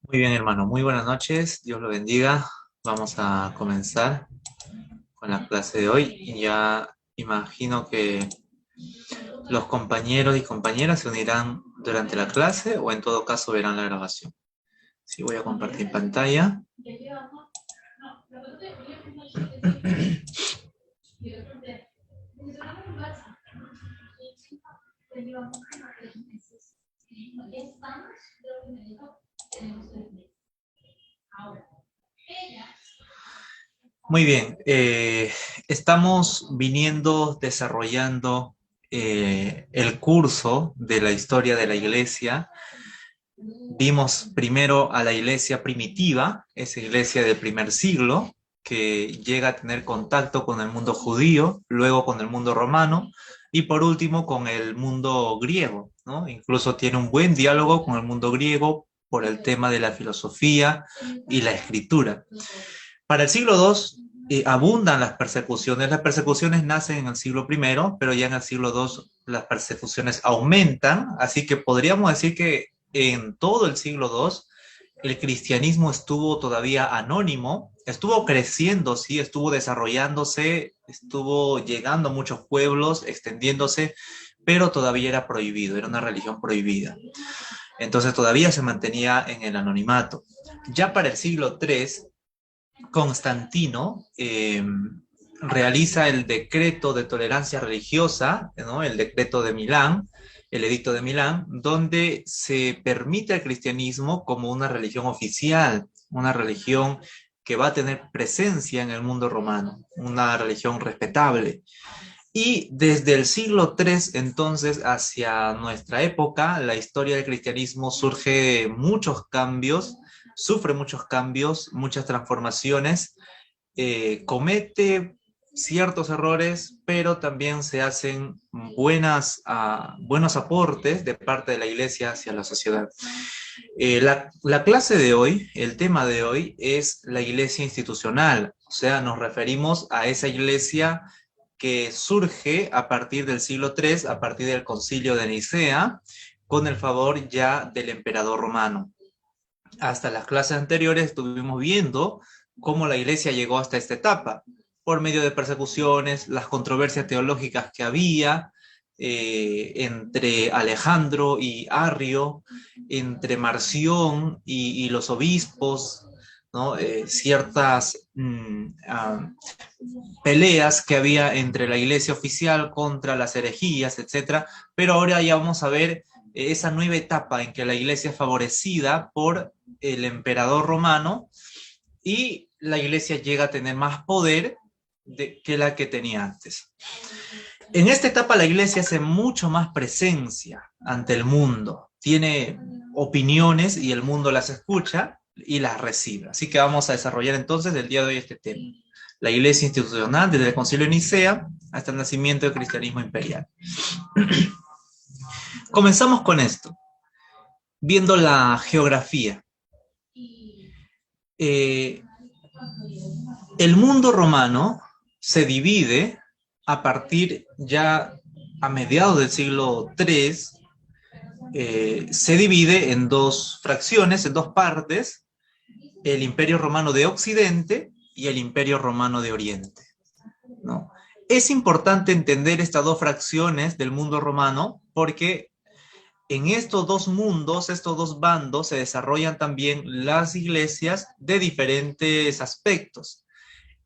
Muy bien, hermano. Muy buenas noches. Dios lo bendiga. Vamos a comenzar con la clase de hoy. Y ya imagino que los compañeros y compañeras se unirán durante la clase o en todo caso verán la grabación. Sí, voy a compartir pantalla. Muy bien. Estamos viniendo desarrollando el curso de la historia de la iglesia. Vimos primero a la iglesia primitiva, esa iglesia del primer siglo, que llega a tener contacto con el mundo judío, luego con el mundo romano y por último con el mundo griego, ¿no? Incluso tiene un buen diálogo con el mundo griego por el tema de la filosofía y la escritura. Para el siglo II abundan las persecuciones nacen en el siglo I, pero ya en el siglo II las persecuciones aumentan, así que podríamos decir que en todo el siglo II el cristianismo estuvo todavía anónimo, estuvo creciendo, sí, estuvo desarrollándose, estuvo llegando a muchos pueblos, extendiéndose, pero todavía era prohibido, era una religión prohibida. Entonces todavía se mantenía en el anonimato. Ya para el siglo III, Constantino realiza el decreto de tolerancia religiosa, ¿no? El decreto de Milán, el edicto de Milán, donde se permite el cristianismo como una religión oficial, una religión que va a tener presencia en el mundo romano, una religión respetable. Y desde el siglo III, entonces, hacia nuestra época, la historia del cristianismo surge muchos cambios, sufre muchos cambios, muchas transformaciones, comete ciertos errores, pero también se hacen buenos aportes de parte de la iglesia hacia la sociedad. La clase de hoy, el tema de hoy es la iglesia institucional, o sea, nos referimos a esa iglesia que surge a partir del siglo III, a partir del concilio de Nicea, con el favor ya del emperador romano. Hasta las clases anteriores estuvimos viendo cómo la iglesia llegó hasta esta etapa, por medio de persecuciones, las controversias teológicas que había entre Alejandro y Arrio, entre Marción y los obispos, ¿no? Ciertas peleas que había entre la iglesia oficial contra las herejías, etcétera. Pero ahora ya vamos a ver esa nueva etapa en que la iglesia es favorecida por el emperador romano y la iglesia llega a tener más poder que la que tenía antes. En esta etapa la iglesia hace mucho más presencia ante el mundo, tiene opiniones y el mundo las escucha y las recibe. Así que vamos a desarrollar entonces el día de hoy este tema. La iglesia institucional desde el concilio de Nicea hasta el nacimiento del cristianismo imperial. Comenzamos con esto, viendo la geografía. El mundo romano se divide a partir ya a mediados del siglo III, se divide en dos fracciones, en dos partes, el Imperio Romano de Occidente y el Imperio Romano de Oriente, ¿no? Es importante entender estas dos fracciones del mundo romano porque en estos dos mundos, estos dos bandos, se desarrollan también las iglesias de diferentes aspectos.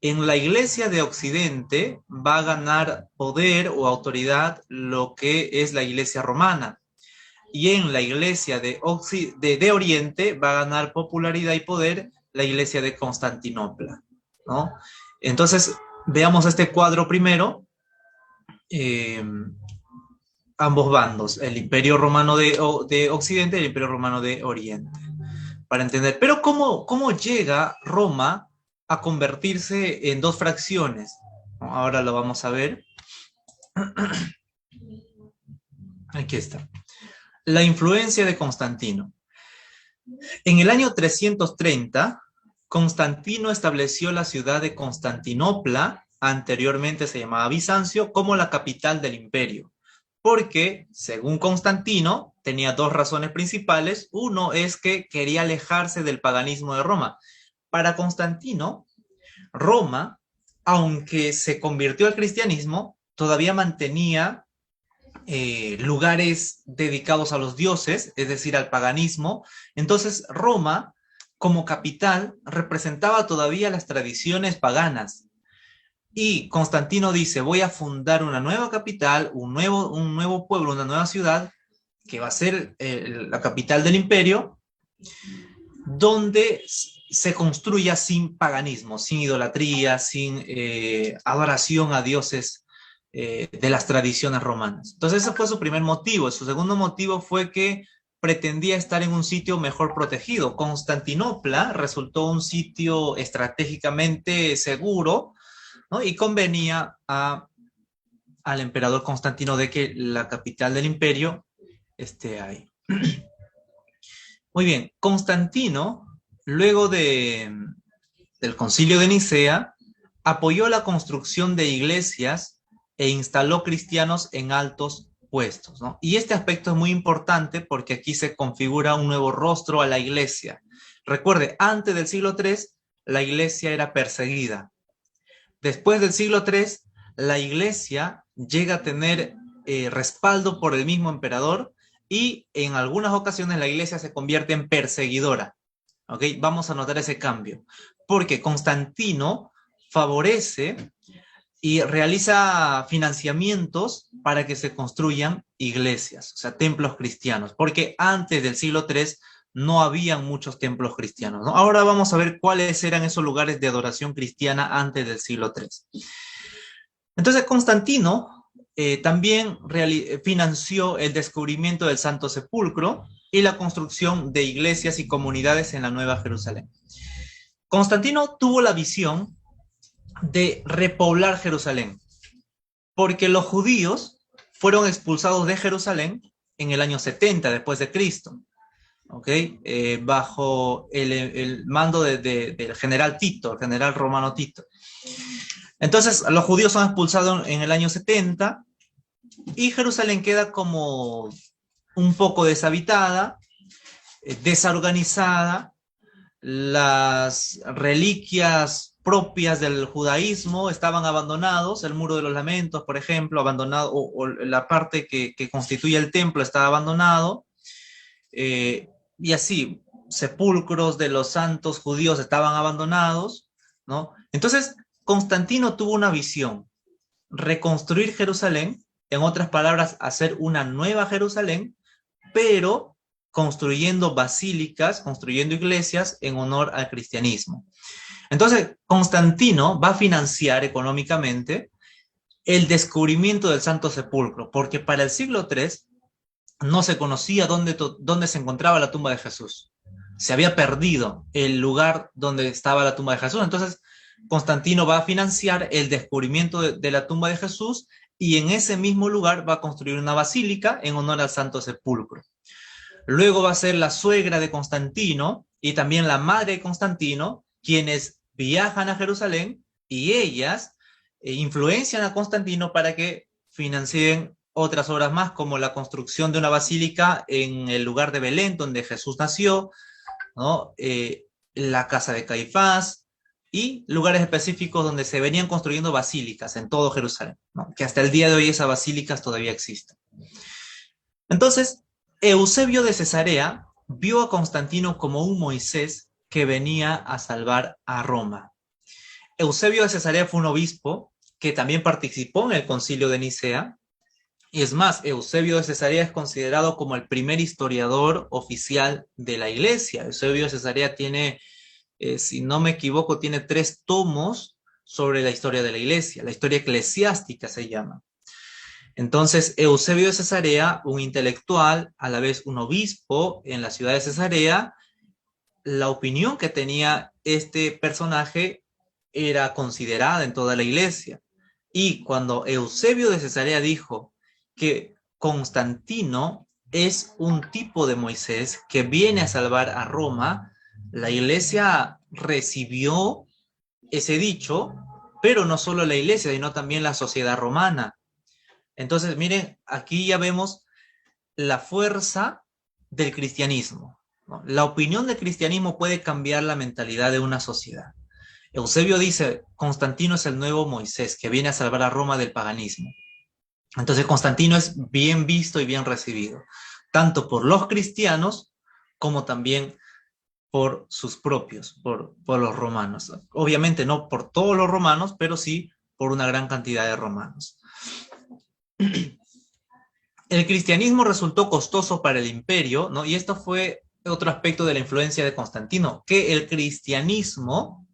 En la iglesia de Occidente va a ganar poder o autoridad lo que es la iglesia romana. Y en la iglesia de Oriente va a ganar popularidad y poder la iglesia de Constantinopla, ¿no? Entonces, veamos este cuadro primero. ambos bandos, el Imperio Romano de Occidente y el Imperio Romano de Oriente, para entender. Pero ¿cómo llega Roma a convertirse en dos fracciones? Ahora lo vamos a ver. Aquí está. La influencia de Constantino. En el año 330, Constantino estableció la ciudad de Constantinopla, anteriormente se llamaba Bizancio, como la capital del imperio. Porque, según Constantino, tenía dos razones principales. Uno es que quería alejarse del paganismo de Roma. Para Constantino, Roma, aunque se convirtió al cristianismo, todavía mantenía lugares dedicados a los dioses, es decir, al paganismo. Entonces, Roma, como capital, representaba todavía las tradiciones paganas. Y Constantino dice, voy a fundar una nueva capital, un nuevo pueblo, una nueva ciudad, que va a ser la capital del imperio, donde se construya sin paganismo, sin idolatría, sin adoración a dioses de las tradiciones romanas. Entonces ese fue su primer motivo. Su segundo motivo fue que pretendía estar en un sitio mejor protegido. Constantinopla resultó un sitio estratégicamente seguro, ¿no? Y convenía al emperador Constantino de que la capital del imperio esté ahí. Muy bien, Constantino, luego del concilio de Nicea, apoyó la construcción de iglesias e instaló cristianos en altos puestos, ¿no? Y este aspecto es muy importante porque aquí se configura un nuevo rostro a la iglesia. Recuerde, antes del siglo III, la iglesia era perseguida. Después del siglo III, la iglesia llega a tener respaldo por el mismo emperador y en algunas ocasiones la iglesia se convierte en perseguidora. ¿Ok? Vamos a notar ese cambio, porque Constantino favorece y realiza financiamientos para que se construyan iglesias, o sea, templos cristianos, porque antes del siglo III no habían muchos templos cristianos, ¿no? Ahora vamos a ver cuáles eran esos lugares de adoración cristiana antes del siglo III. Entonces, Constantino también financió el descubrimiento del Santo Sepulcro y la construcción de iglesias y comunidades en la Nueva Jerusalén. Constantino tuvo la visión de repoblar Jerusalén, porque los judíos fueron expulsados de Jerusalén en el año 70 después de Cristo, ¿okay? Bajo el mando del general Tito, el general romano Tito. Entonces, los judíos son expulsados en el año 70 y Jerusalén queda como un poco deshabitada, desorganizada. Las reliquias propias del judaísmo estaban abandonados, el Muro de los Lamentos, por ejemplo, abandonado, o la parte que constituye el templo estaba abandonado, y así, sepulcros de los santos judíos estaban abandonados, ¿no? Entonces, Constantino tuvo una visión, reconstruir Jerusalén, en otras palabras, hacer una nueva Jerusalén, pero construyendo basílicas, construyendo iglesias en honor al cristianismo. Entonces, Constantino va a financiar económicamente el descubrimiento del Santo Sepulcro, porque para el siglo III no se conocía dónde se encontraba la tumba de Jesús. Se había perdido el lugar donde estaba la tumba de Jesús. Entonces, Constantino va a financiar el descubrimiento de la tumba de Jesús y en ese mismo lugar va a construir una basílica en honor al Santo Sepulcro. Luego va a ser la suegra de Constantino y también la madre de Constantino quienes viajan a Jerusalén y ellas influencian a Constantino para que financien otras obras más, como la construcción de una basílica en el lugar de Belén, donde Jesús nació, ¿no? La casa de Caifás y lugares específicos donde se venían construyendo basílicas en todo Jerusalén, ¿no? Que hasta el día de hoy esas basílicas todavía existen. Entonces, Eusebio de Cesarea vio a Constantino como un Moisés que venía a salvar a Roma. Eusebio de Cesarea fue un obispo que también participó en el concilio de Nicea, y es más, Eusebio de Cesarea es considerado como el primer historiador oficial de la iglesia. Eusebio de Cesarea tiene, si no me equivoco, tiene 3 tomos sobre la historia de la iglesia, la historia eclesiástica se llama. Entonces, Eusebio de Cesarea, un intelectual, a la vez un obispo en la ciudad de Cesarea, la opinión que tenía este personaje era considerada en toda la iglesia. Y cuando Eusebio de Cesarea dijo que Constantino es un tipo de Moisés que viene a salvar a Roma, la iglesia recibió ese dicho, pero no solo la iglesia, sino también la sociedad romana. Entonces, miren, aquí ya vemos la fuerza del cristianismo, ¿no? La opinión del cristianismo puede cambiar la mentalidad de una sociedad. Eusebio dice, Constantino es el nuevo Moisés que viene a salvar a Roma del paganismo. Entonces Constantino es bien visto y bien recibido, tanto por los cristianos como también por sus propios, por los romanos. Obviamente no por todos los romanos, pero sí por una gran cantidad de romanos. El cristianismo resultó costoso para el imperio, ¿no? Y esto fue otro aspecto de la influencia de Constantino, que el cristianismo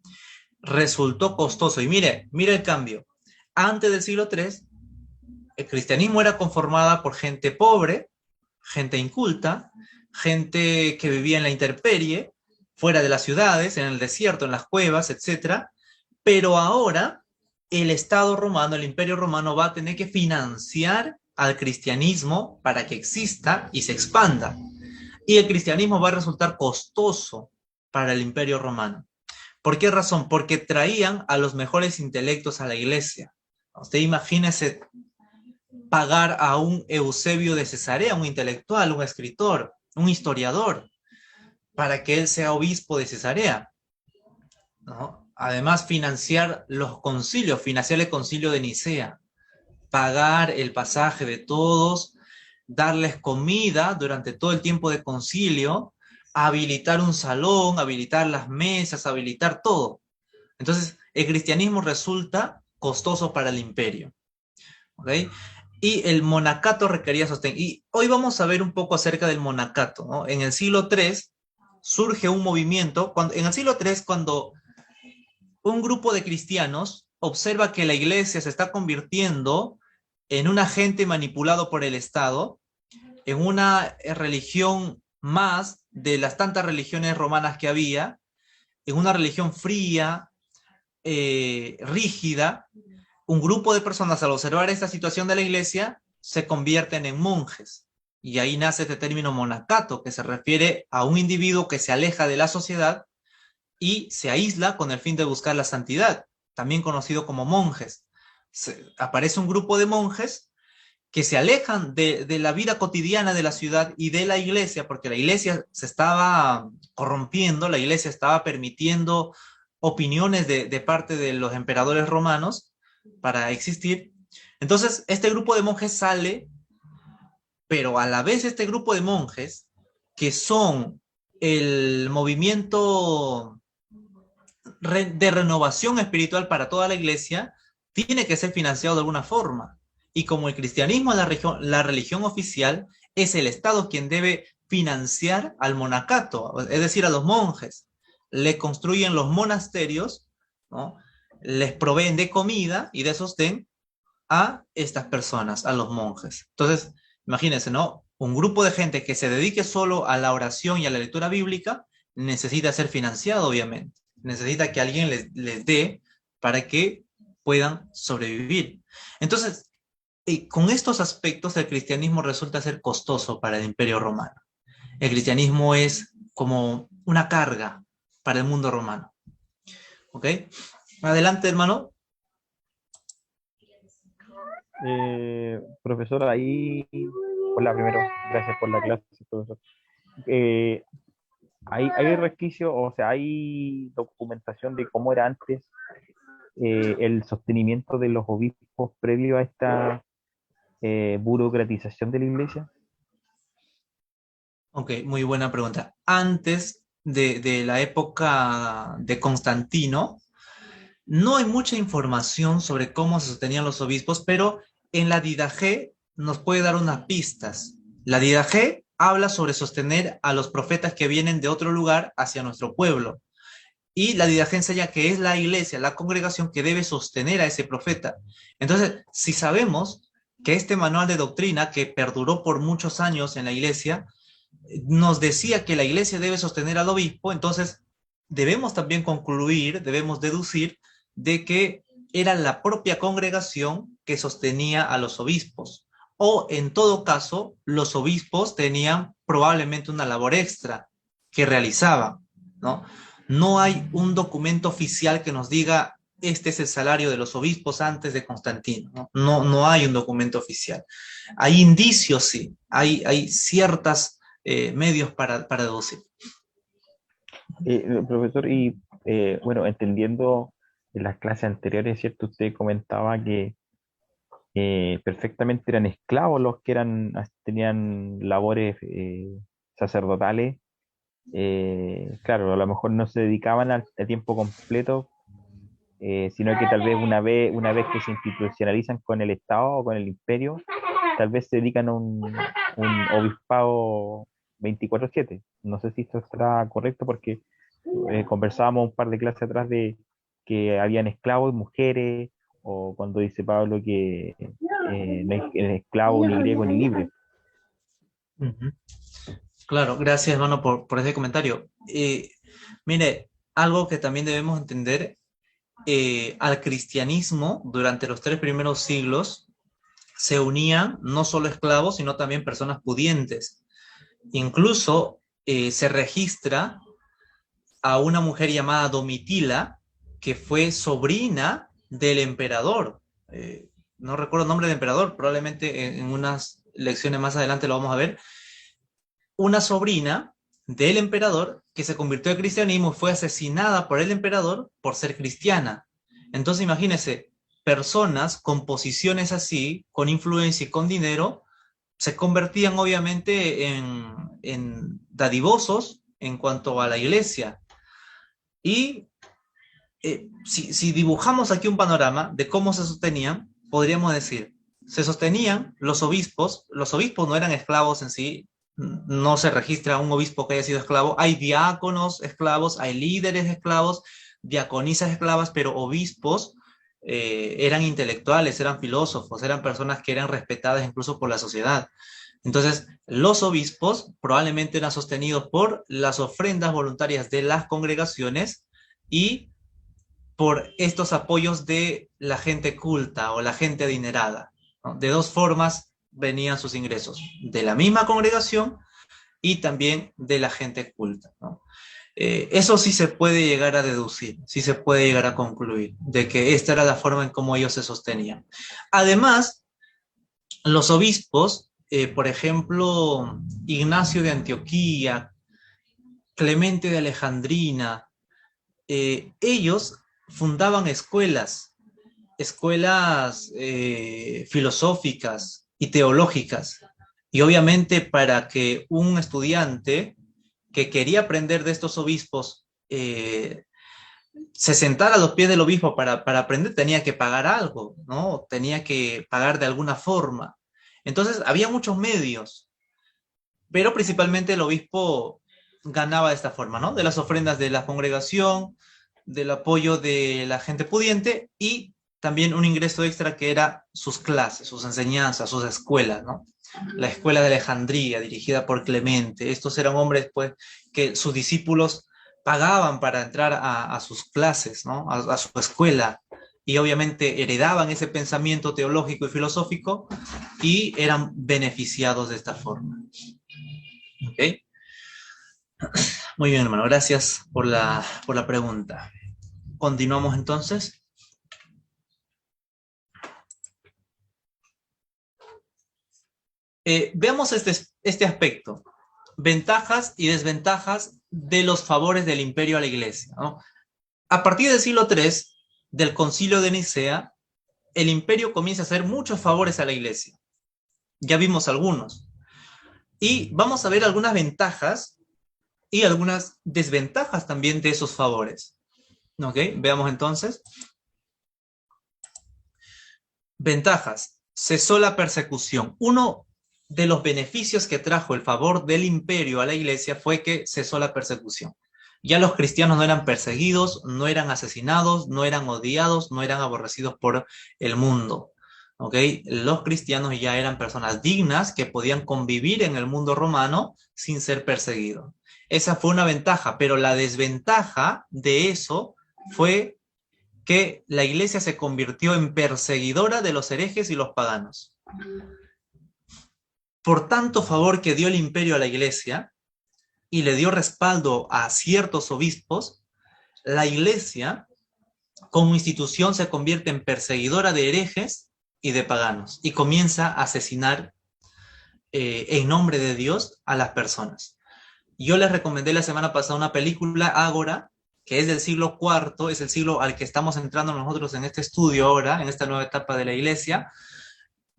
resultó costoso. Y mire el cambio. Antes del siglo III, el cristianismo era conformada por gente pobre, gente inculta, gente que vivía en la intemperie, fuera de las ciudades, en el desierto, en las cuevas, etcétera. Pero ahora el Estado romano, el Imperio romano va a tener que financiar al cristianismo para que exista y se expanda. Y el cristianismo va a resultar costoso para el Imperio romano. ¿Por qué razón? Porque traían a los mejores intelectos a la iglesia. Usted imagínese pagar a un Eusebio de Cesarea, un intelectual, un escritor, un historiador, para que él sea obispo de Cesarea, ¿no? Además, financiar los concilios, financiar el concilio de Nicea, pagar el pasaje de todos, darles comida durante todo el tiempo de concilio, habilitar un salón, habilitar las mesas, habilitar todo. Entonces, el cristianismo resulta costoso para el imperio. ¿Ok? Y el monacato requería sostén. Y hoy vamos a ver un poco acerca del monacato, ¿no? En el siglo III surge un movimiento, en el siglo III, cuando un grupo de cristianos observa que la iglesia se está convirtiendo en un agente manipulado por el Estado, en una religión más de las tantas religiones romanas que había, en una religión fría, rígida. Un grupo de personas, al observar esta situación de la iglesia, se convierten en monjes. Y ahí nace este término monacato, que se refiere a un individuo que se aleja de la sociedad y se aísla con el fin de buscar la santidad, también conocido como monjes. Aparece un grupo de monjes que se alejan de la vida cotidiana de la ciudad y de la iglesia, porque la iglesia se estaba corrompiendo, la iglesia estaba permitiendo opiniones de parte de los emperadores romanos para existir. Entonces, este grupo de monjes sale, pero a la vez este grupo de monjes, que son el movimiento de renovación espiritual para toda la iglesia, tiene que ser financiado de alguna forma. Y como el cristianismo es la religión oficial, es el Estado quien debe financiar al monacato, es decir, a los monjes. Le construyen los monasterios, ¿no? Les proveen de comida y de sostén a estas personas, a los monjes. Entonces, imagínense, ¿no? Un grupo de gente que se dedique solo a la oración y a la lectura bíblica necesita ser financiado, obviamente. Necesita que alguien les dé para que puedan sobrevivir. Entonces, con estos aspectos, el cristianismo resulta ser costoso para el Imperio Romano. El cristianismo es como una carga para el mundo romano. ¿Ok? Adelante, hermano. Profesor, ahí, hola primero, gracias por la clase, profesor. Eh, hay resquicios, o sea, hay documentación de cómo era antes el sostenimiento de los obispos previo a esta burocratización de la iglesia. Ok, muy buena pregunta. Antes de la época de Constantino, no hay mucha información sobre cómo se sostenían los obispos, pero en la Didache nos puede dar unas pistas. La Didache habla sobre sostener a los profetas que vienen de otro lugar hacia nuestro pueblo. Y la Didache enseña que es la iglesia, la congregación que debe sostener a ese profeta. Entonces, si sabemos que este manual de doctrina, que perduró por muchos años en la iglesia, nos decía que la iglesia debe sostener al obispo. Entonces debemos también concluir, debemos deducir de que era la propia congregación que sostenía a los obispos, o en todo caso, los obispos tenían probablemente una labor extra que realizaban, ¿no? No hay un documento oficial que nos diga este es el salario de los obispos antes de Constantino, ¿no? No hay un documento oficial. Hay indicios, sí, hay ciertas medios para deducir. Profesor, y bueno, entendiendo en las clases anteriores, ¿cierto? Usted comentaba que perfectamente eran esclavos los que tenían labores sacerdotales. Claro, a lo mejor no se dedicaban a tiempo completo, sino que tal vez una vez que se institucionalizan con el Estado o con el imperio, tal vez se dedican a un obispado 24/7. No sé si esto estará correcto porque conversábamos un par de clases atrás de que habían esclavos y mujeres, o cuando dice Pablo que no hay esclavo ni griego ni libre. Uh -huh. Claro, gracias hermano por ese comentario. Mire, algo que también debemos entender, al cristianismo durante los 3 primeros siglos se unían no solo esclavos, sino también personas pudientes. Incluso se registra a una mujer llamada Domitila, que fue sobrina del emperador. No recuerdo el nombre del emperador, probablemente en unas lecciones más adelante lo vamos a ver. Una sobrina del emperador que se convirtió al cristianismo y fue asesinada por el emperador por ser cristiana. Entonces imagínense, personas con posiciones así, con influencia y con dinero, se convertían obviamente en dadivosos en cuanto a la iglesia. Y si dibujamos aquí un panorama de cómo se sostenían, podríamos decir, se sostenían los obispos no eran esclavos en sí, no se registra un obispo que haya sido esclavo, hay diáconos esclavos, hay líderes esclavos, diaconisas esclavas, pero obispos eran intelectuales, eran filósofos, eran personas que eran respetadas incluso por la sociedad. Entonces, los obispos probablemente eran sostenidos por las ofrendas voluntarias de las congregaciones y por estos apoyos de la gente culta o la gente adinerada, ¿no? De dos formas venían sus ingresos, de la misma congregación y también de la gente culta, ¿no? Eso sí se puede llegar a deducir, sí se puede llegar a concluir, de que esta era la forma en cómo ellos se sostenían. Además, los obispos, por ejemplo, Ignacio de Antioquía, Clemente de Alejandrina, ellos fundaban escuelas filosóficas y teológicas. Y obviamente para que un estudiante que quería aprender de estos obispos se sentara a los pies del obispo para aprender, tenía que pagar algo, ¿no? Tenía que pagar de alguna forma. Entonces había muchos medios, pero principalmente el obispo ganaba de esta forma, ¿no? De las ofrendas de la congregación, del apoyo de la gente pudiente y también un ingreso extra que era sus clases, sus enseñanzas, sus escuelas, ¿no? La escuela de Alejandría, dirigida por Clemente. Estos eran hombres, pues, que sus discípulos pagaban para entrar a sus clases, ¿no? A su escuela. Y obviamente heredaban ese pensamiento teológico y filosófico y eran beneficiados de esta forma. ¿Ok? Muy bien, hermano. Gracias por la pregunta. Continuamos entonces. Veamos este aspecto. Ventajas y desventajas de los favores del imperio a la iglesia, ¿no? A partir del siglo III, del concilio de Nicea, el imperio comienza a hacer muchos favores a la iglesia. Ya vimos algunos. Y vamos a ver algunas ventajas y algunas desventajas también de esos favores. ¿Ok? Veamos entonces. Ventajas. Cesó la persecución. Uno de los beneficios que trajo el favor del imperio a la iglesia fue que cesó la persecución. Ya los cristianos no eran perseguidos, no eran asesinados, no eran odiados, no eran aborrecidos por el mundo. ¿ok? Los cristianos ya eran personas dignas que podían convivir en el mundo romano sin ser perseguidos. Esa fue una ventaja, pero la desventaja de eso fue que la iglesia se convirtió en perseguidora de los herejes y los paganos. Por tanto favor que dio el imperio a la iglesia y le dio respaldo a ciertos obispos, la iglesia como institución se convierte en perseguidora de herejes y de paganos y comienza a asesinar en nombre de Dios a las personas. Yo les recomendé la semana pasada una película, Ágora, que es del siglo IV, es el siglo al que estamos entrando nosotros en este estudio ahora, en esta nueva etapa de la iglesia,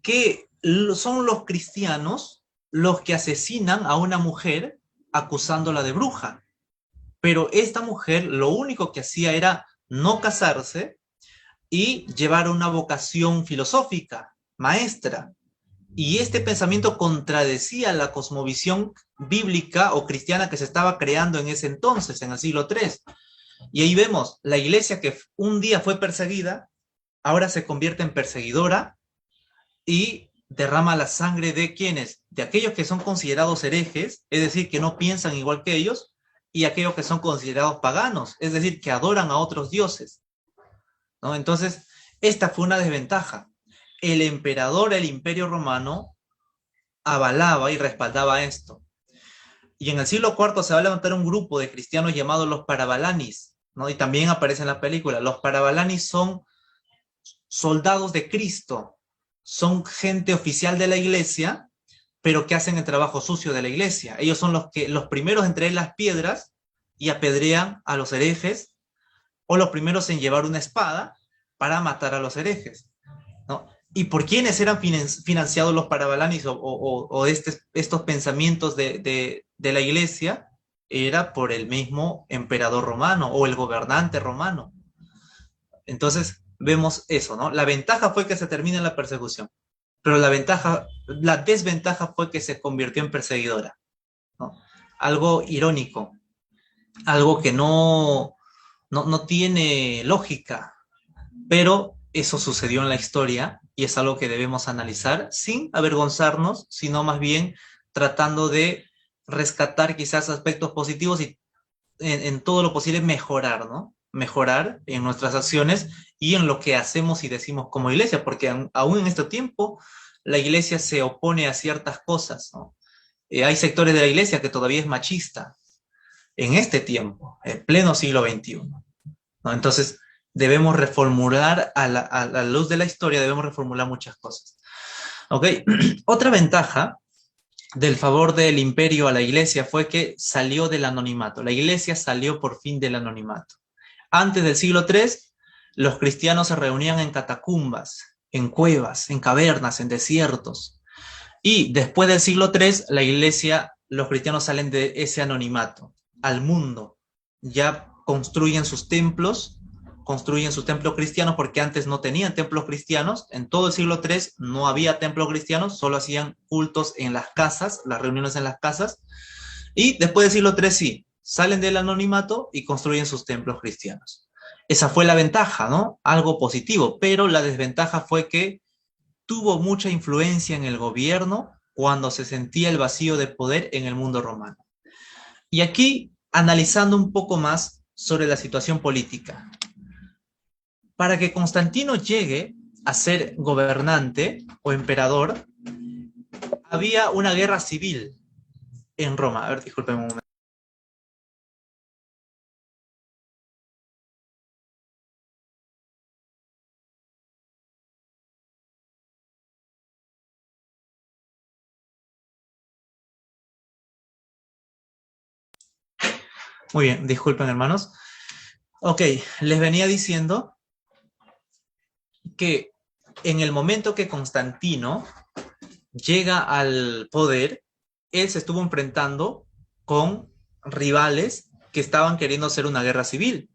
que son los cristianos los que asesinan a una mujer acusándola de bruja. Pero esta mujer lo único que hacía era no casarse y llevar una vocación filosófica, maestra. Y este pensamiento contradecía la cosmovisión bíblica o cristiana que se estaba creando en ese entonces, en el siglo III. Y ahí vemos, la iglesia que un día fue perseguida, ahora se convierte en perseguidora y derrama la sangre de quienes, de aquellos que son considerados herejes, es decir, que no piensan igual que ellos, y aquellos que son considerados paganos, es decir, que adoran a otros dioses, ¿no? Entonces, esta fue una desventaja. El emperador del Imperio Romano avalaba y respaldaba esto. Y en el siglo IV se va a levantar un grupo de cristianos llamados los Parabalanis, ¿no? Y también aparece en la película. Los Parabalanis son soldados de Cristo, son gente oficial de la iglesia, pero que hacen el trabajo sucio de la iglesia. Ellos son los primeros en traer las piedras y apedrean a los herejes, o los primeros en llevar una espada para matar a los herejes, ¿no? ¿Y por quiénes eran financiados los parabalanis o estos pensamientos de la iglesia? Era por el mismo emperador romano o el gobernante romano. Entonces vemos eso, ¿no? La ventaja fue que se termina la persecución, pero la desventaja fue que se convirtió en perseguidora, ¿no? Algo irónico, algo que no tiene lógica, pero eso sucedió en la historia y es algo que debemos analizar sin avergonzarnos, sino más bien tratando de rescatar quizás aspectos positivos y en todo lo posible mejorar, ¿no? Mejorar en nuestras acciones y en lo que hacemos y decimos como iglesia, porque aún en este tiempo la iglesia se opone a ciertas cosas, ¿no? Hay sectores de la iglesia que todavía es machista en este tiempo, en pleno siglo XXI, ¿no? Entonces, debemos reformular a la luz de la historia, debemos reformular muchas cosas. ¿Ok? Otra ventaja del favor del imperio a la iglesia fue que salió del anonimato. La iglesia salió por fin del anonimato. Antes del siglo III, los cristianos se reunían en catacumbas, en cuevas, en cavernas, en desiertos. Y después del siglo III, la iglesia, los cristianos salen de ese anonimato al mundo. Ya construyen sus templos cristianos porque antes no tenían templos cristianos. En todo el siglo III no había templos cristianos, solo hacían cultos en las casas, las reuniones en las casas. Y después del siglo III sí, salen del anonimato y construyen sus templos cristianos. Esa fue la ventaja, ¿no? Algo positivo, pero la desventaja fue que tuvo mucha influencia en el gobierno cuando se sentía el vacío de poder en el mundo romano. Y aquí, analizando un poco más sobre la situación política, para que Constantino llegue a ser gobernante o emperador, había una guerra civil en Roma. A ver, disculpen un momento. Muy bien, disculpen hermanos. Ok, les venía diciendo que en el momento que Constantino llega al poder, él se estuvo enfrentando con rivales que estaban queriendo hacer una guerra civil,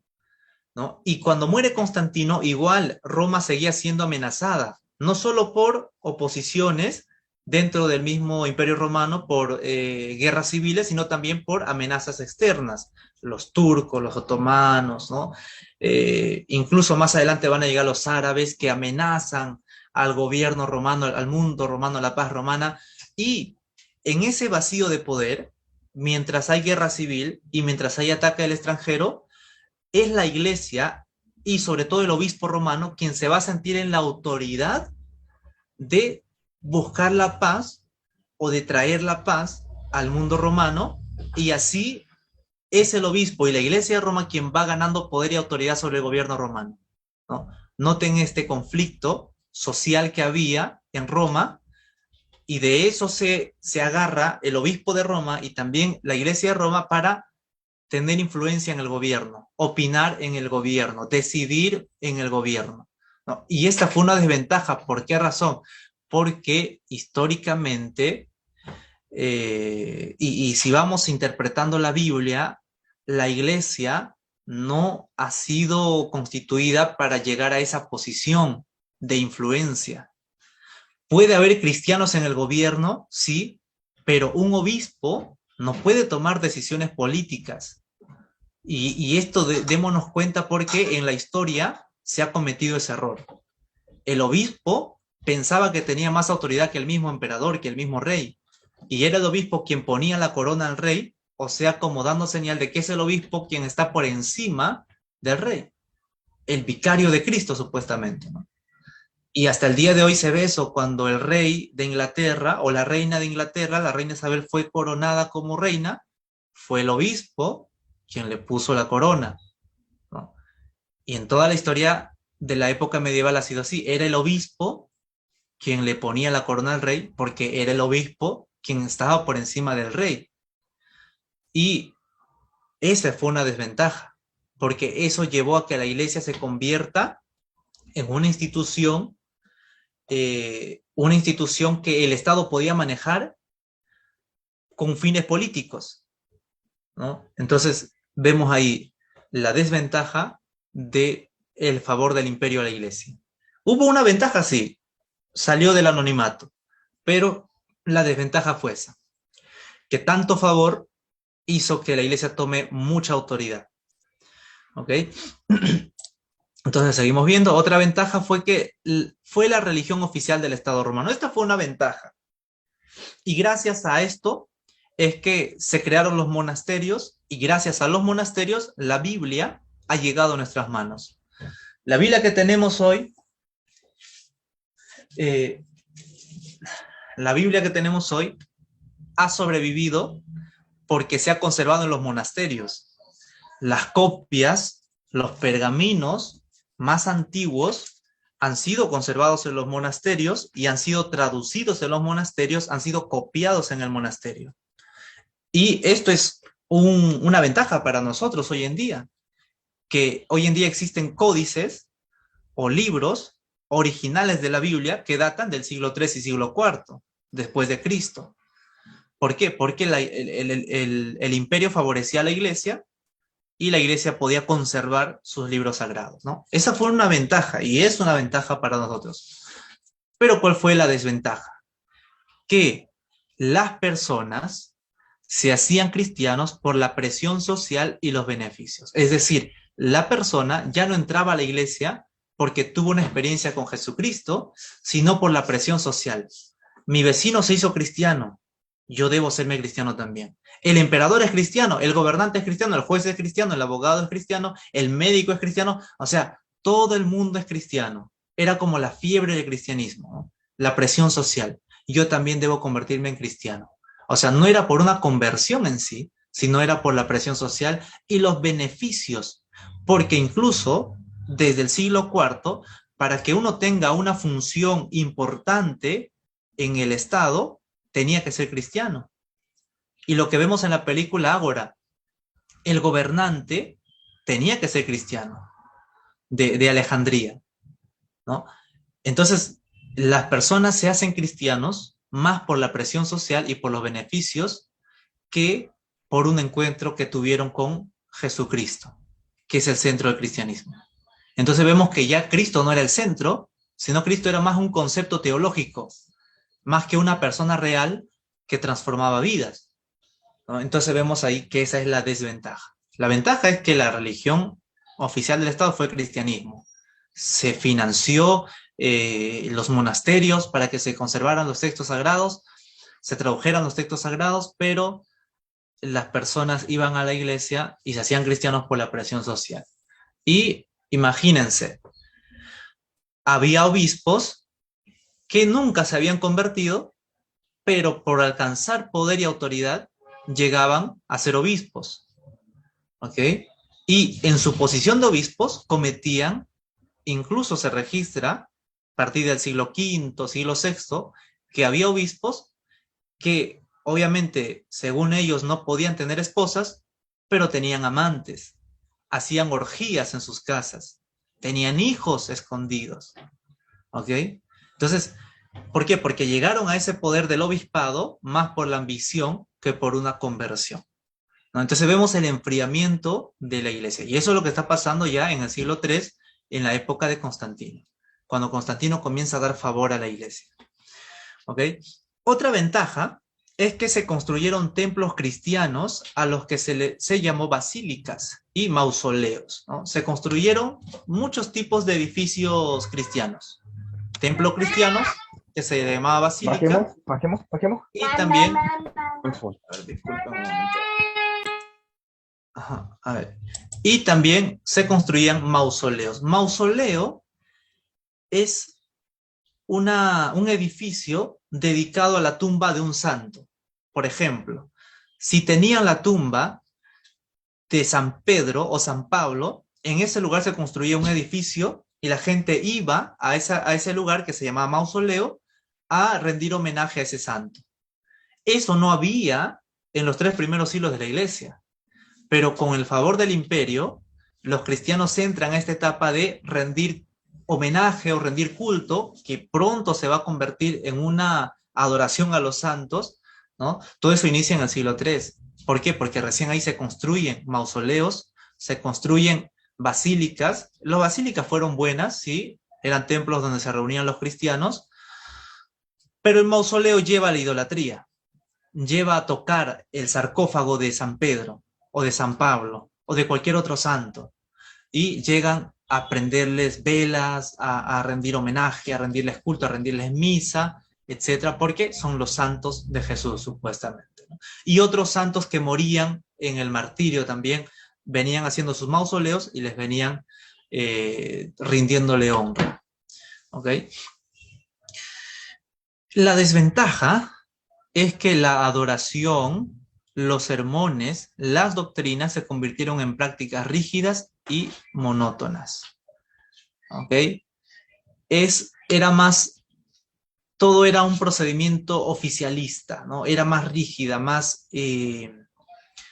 ¿no? Y cuando muere Constantino, igual Roma seguía siendo amenazada, no solo por oposiciones dentro del mismo Imperio Romano, por guerras civiles, sino también por amenazas externas, los turcos, los otomanos, ¿no? Incluso más adelante van a llegar los árabes que amenazan al gobierno romano, al mundo romano, a la paz romana, y en ese vacío de poder, mientras hay guerra civil y mientras hay ataque del extranjero, es la iglesia y sobre todo el obispo romano quien se va a sentir en la autoridad de buscar la paz o de traer la paz al mundo romano, y así es el obispo y la iglesia de Roma quien va ganando poder y autoridad sobre el gobierno romano, ¿no? Noten este conflicto social que había en Roma, y de eso se agarra el obispo de Roma y también la iglesia de Roma para tener influencia en el gobierno, opinar en el gobierno, decidir en el gobierno, ¿no? Y esta fue una desventaja. ¿Por qué razón? Porque históricamente, y si vamos interpretando la Biblia, la iglesia no ha sido constituida para llegar a esa posición de influencia. Puede haber cristianos en el gobierno, sí, pero un obispo no puede tomar decisiones políticas. Y esto démonos cuenta porque en la historia se ha cometido ese error. El obispo pensaba que tenía más autoridad que el mismo emperador, que el mismo rey. Y era el obispo quien ponía la corona al rey, o sea, como dando señal de que es el obispo quien está por encima del rey. El vicario de Cristo, supuestamente, ¿no? Y hasta el día de hoy se ve eso cuando el rey de Inglaterra o la reina de Inglaterra, la reina Isabel, fue coronada como reina, fue el obispo quien le puso la corona, ¿no? Y en toda la historia de la época medieval ha sido así. Era el obispo quien le ponía la corona al rey porque era el obispo quien estaba por encima del rey. Y esa fue una desventaja, porque eso llevó a que la iglesia se convierta en una institución que el Estado podía manejar con fines políticos, ¿no? Entonces, vemos ahí la desventaja de el favor del imperio a la iglesia. Hubo una ventaja, sí, salió del anonimato, pero la desventaja fue esa, que tanto favor hizo que la iglesia tome mucha autoridad. ¿Ok? Entonces seguimos viendo. Otra ventaja fue que fue la religión oficial del Estado romano. Esta fue una ventaja. Y gracias a esto es que se crearon los monasterios, y gracias a los monasterios la Biblia ha llegado a nuestras manos. La Biblia que tenemos hoy, eh, la Biblia que tenemos hoy ha sobrevivido porque se ha conservado en los monasterios. Las copias, los pergaminos más antiguos han sido conservados en los monasterios y han sido traducidos en los monasterios, han sido copiados en el monasterio. Y esto es una ventaja para nosotros hoy en día, que hoy en día existen códices o libros originales de la Biblia que datan del siglo III y siglo IV después de Cristo. ¿Por qué? Porque el imperio favorecía a la iglesia y la iglesia podía conservar sus libros sagrados, ¿no? Esa fue una ventaja y es una ventaja para nosotros. Pero ¿cuál fue la desventaja? Que las personas se hacían cristianos por la presión social y los beneficios. Es decir, la persona ya no entraba a la iglesia porque tuvo una experiencia con Jesucristo, sino por la presión social. Mi vecino se hizo cristiano, yo debo serme cristiano también. El emperador es cristiano, el gobernante es cristiano, el juez es cristiano, el abogado es cristiano, el médico es cristiano, o sea, todo el mundo es cristiano. Era como la fiebre del cristianismo, ¿no? La presión social. Yo también debo convertirme en cristiano. O sea, no era por una conversión en sí, sino era por la presión social y los beneficios, porque incluso desde el siglo IV, para que uno tenga una función importante en el Estado, tenía que ser cristiano. Y lo que vemos en la película Ágora, el gobernante tenía que ser cristiano, de Alejandría, ¿no? Entonces, las personas se hacen cristianos más por la presión social y por los beneficios que por un encuentro que tuvieron con Jesucristo, que es el centro del cristianismo. Entonces vemos que ya Cristo no era el centro, sino Cristo era más un concepto teológico, más que una persona real que transformaba vidas, ¿no? Entonces vemos ahí que esa es la desventaja. La ventaja es que la religión oficial del Estado fue el cristianismo. Se financió los monasterios para que se conservaran los textos sagrados, se tradujeran los textos sagrados, pero las personas iban a la iglesia y se hacían cristianos por la presión social. Y imagínense, había obispos que nunca se habían convertido, pero por alcanzar poder y autoridad llegaban a ser obispos, ¿ok? Y en su posición de obispos cometían, incluso se registra, a partir del siglo V, siglo VI, que había obispos que obviamente, según ellos, no podían tener esposas, pero tenían amantes, hacían orgías en sus casas, tenían hijos escondidos, ¿ok? Entonces, ¿por qué? Porque llegaron a ese poder del obispado más por la ambición que por una conversión, ¿no? Entonces vemos el enfriamiento de la iglesia. Y eso es lo que está pasando ya en el siglo III, en la época de Constantino, cuando Constantino comienza a dar favor a la iglesia. ¿Ok? Otra ventaja es que se construyeron templos cristianos a los que se llamó basílicas y mausoleos, ¿no? Se construyeron muchos tipos de edificios cristianos. Templos cristianos, que se llamaba basílica, Bajemos. y también... Por favor. A ver, disculpa un momento. Ajá, a ver. Y también se construían mausoleos. Mausoleo es un edificio dedicado a la tumba de un santo. Por ejemplo, si tenían la tumba de San Pedro o San Pablo, en ese lugar se construía un edificio y la gente iba a ese lugar que se llamaba mausoleo a rendir homenaje a ese santo. Eso no había en los 3 primeros siglos de la iglesia, pero con el favor del imperio, los cristianos entran a esta etapa de rendir homenaje o rendir culto, que pronto se va a convertir en una adoración a los santos, ¿no? Todo eso inicia en el siglo III. ¿Por qué? Porque recién ahí se construyen mausoleos, se construyen basílicas. Las basílicas fueron buenas, ¿sí? Eran templos donde se reunían los cristianos, pero el mausoleo lleva a la idolatría, lleva a tocar el sarcófago de San Pedro o de San Pablo o de cualquier otro santo y llegan a prenderles velas, a rendir homenaje, a rendirles culto, a rendirles misa, etcétera, porque son los santos de Jesús, supuestamente, ¿no? Y otros santos que morían en el martirio también venían haciendo sus mausoleos y les venían rindiéndole honra. ¿Ok? La desventaja es que la adoración, los sermones, las doctrinas se convirtieron en prácticas rígidas y monótonas. ¿Ok? Era más, todo era un procedimiento oficialista, ¿no? Era más rígida, más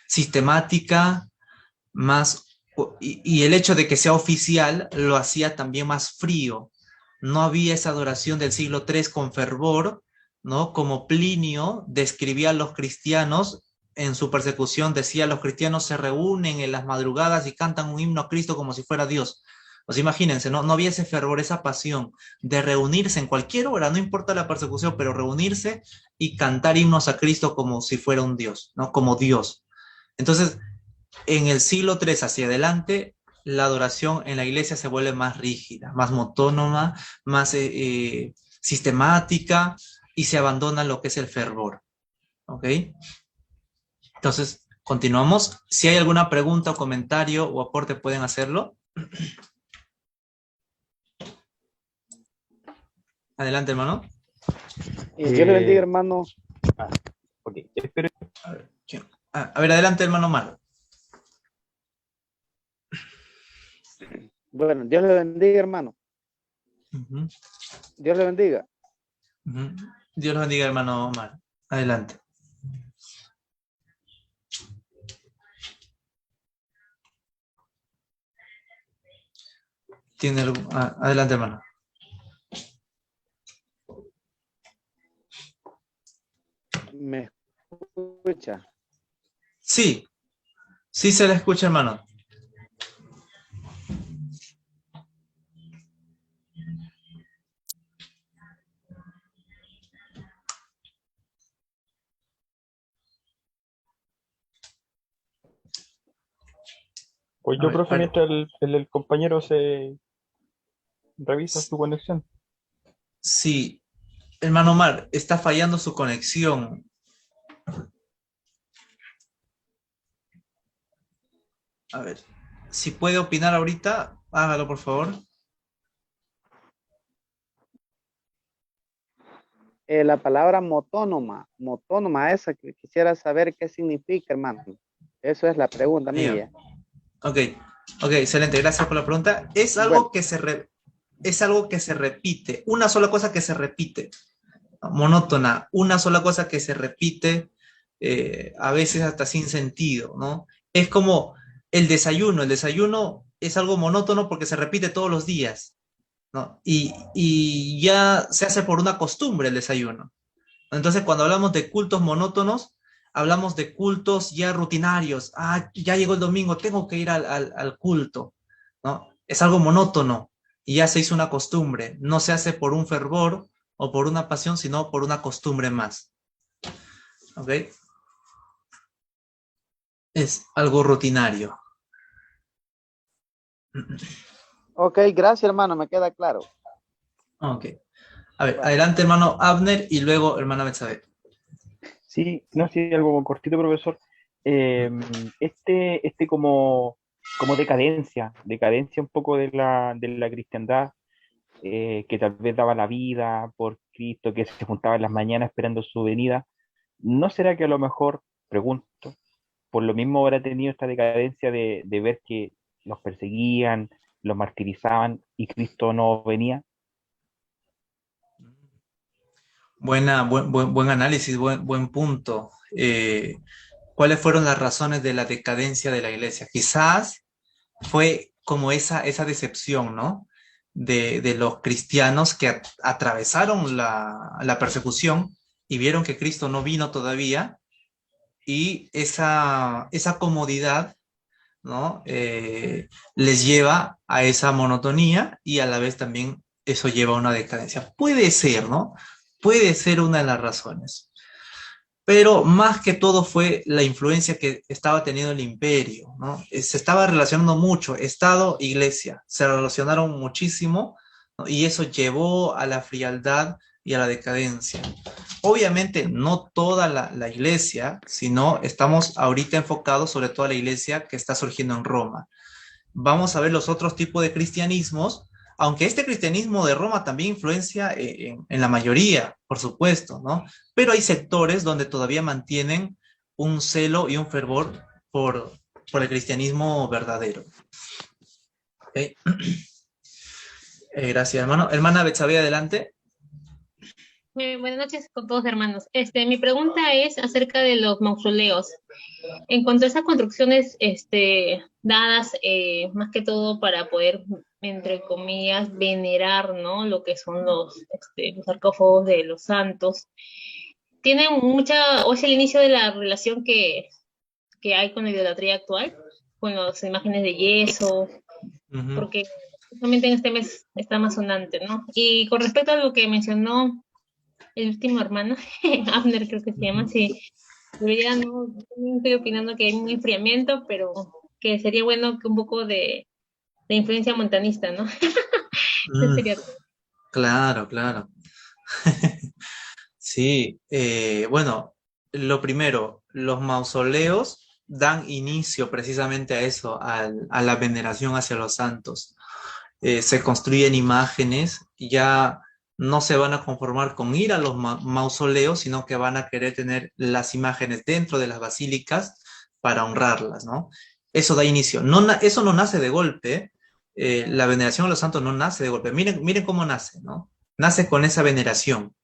sistemática, más, y el hecho de que sea oficial lo hacía también más frío. No había esa adoración del siglo III con fervor, ¿no? Como Plinio describía a los cristianos en su persecución, decía, los cristianos se reúnen en las madrugadas y cantan un himno a Cristo como si fuera Dios. O sea, imagínense, ¿no? No había ese fervor, esa pasión de reunirse en cualquier hora, no importa la persecución, pero reunirse y cantar himnos a Cristo como si fuera un Dios, ¿no? Como Dios. Entonces, en el siglo III hacia adelante, la adoración en la iglesia se vuelve más rígida, más monótona, más sistemática y se abandona lo que es el fervor. ¿Ok? Entonces, continuamos. Si hay alguna pregunta o comentario o aporte, pueden hacerlo. Adelante, hermano. Dios le bendiga, hermano. Ok, espero. A ver, adelante, hermano Mar. Bueno, Dios le bendiga, hermano. Dios le bendiga. Dios le bendiga, hermano Mar. Adelante. Adelante, hermano. ¿Me escucha? Sí, sí se le escucha, hermano. Pues yo, profe, mientras el compañero se revisa su conexión. Sí, hermano Omar, está fallando su conexión. A ver, si puede opinar ahorita, hágalo por favor. La palabra motónoma esa que quisiera saber qué significa, hermano. Eso es la pregunta Ya. mía. Ok, ok, excelente, gracias por la pregunta. Bueno, Es algo que se repite, una sola cosa que se repite, ¿no? Monótona, una sola cosa que se repite, a veces hasta sin sentido, ¿no? Es como el desayuno es algo monótono porque se repite todos los días, ¿no? Y ya se hace por una costumbre el desayuno. Entonces, cuando hablamos de cultos monótonos, hablamos de cultos ya rutinarios. Ah, ya llegó el domingo, tengo que ir al culto, ¿no? Es algo monótono y ya se hizo una costumbre. No se hace por un fervor o por una pasión, sino por una costumbre más. ¿Ok? Es algo rutinario. ok, gracias, hermano, me queda claro. Ok. A ver, Bueno, adelante, hermano Abner, y luego hermana Betsabe. Sí, no, sí, algo cortito, profesor. Eh, este como decadencia un poco de la cristiandad, que tal vez daba la vida por Cristo, que se juntaba en las mañanas esperando su venida. ¿No será que a lo mejor, pregunto, por lo mismo habrá tenido esta decadencia de ver que los perseguían, los martirizaban y Cristo no venía? Buen análisis, buen punto. ¿Cuáles fueron las razones de la decadencia de la iglesia? Quizás fue como esa decepción, ¿no? De los cristianos que atravesaron la persecución y vieron que Cristo no vino todavía y esa comodidad, ¿no? Les lleva a esa monotonía y a la vez también eso lleva a una decadencia. Puede ser, ¿no? Puede ser una de las razones. Pero más que todo fue la influencia que estaba teniendo el imperio, ¿no? Se estaba relacionando mucho, Estado, Iglesia, se relacionaron muchísimo, ¿no? Y eso llevó a la frialdad y a la decadencia. Obviamente no toda la Iglesia, sino estamos ahorita enfocados sobre todo a la Iglesia que está surgiendo en Roma. Vamos a ver los otros tipos de cristianismos, aunque este cristianismo de Roma también influencia en la mayoría, por supuesto, ¿no? Pero hay sectores donde todavía mantienen un celo y un fervor por el cristianismo verdadero. ¿Okay? Gracias, hermano. Hermana Betsabe, adelante. Buenas noches con todos, hermanos. Mi pregunta es acerca de los mausoleos. En cuanto a esas construcciones, dadas más que todo para poder, entre comillas, venerar, ¿no? Lo que son los sarcófagos de los santos. Tienen mucha, o es el inicio de la relación que hay con la idolatría actual, con las imágenes de yeso, Ujú. porque justamente en este mes está más sonante, ¿no? Y con respecto a lo que mencionó el último hermano, Abner creo que se llama, Ujú. sí, debería, no, también estoy opinando que hay un enfriamiento, pero que sería bueno que un poco de influencia montanista, ¿no? Eso Mm, sería todo. claro, claro. Sí, bueno, lo primero, los mausoleos dan inicio precisamente a eso, a la veneración hacia los santos. Se construyen imágenes y ya no se van a conformar con ir a los mausoleos, sino que van a querer tener las imágenes dentro de las basílicas para honrarlas, ¿no? Eso da inicio. Eso no nace de golpe, la veneración a los santos no nace de golpe. Miren cómo nace, ¿no? Nace con esa veneración.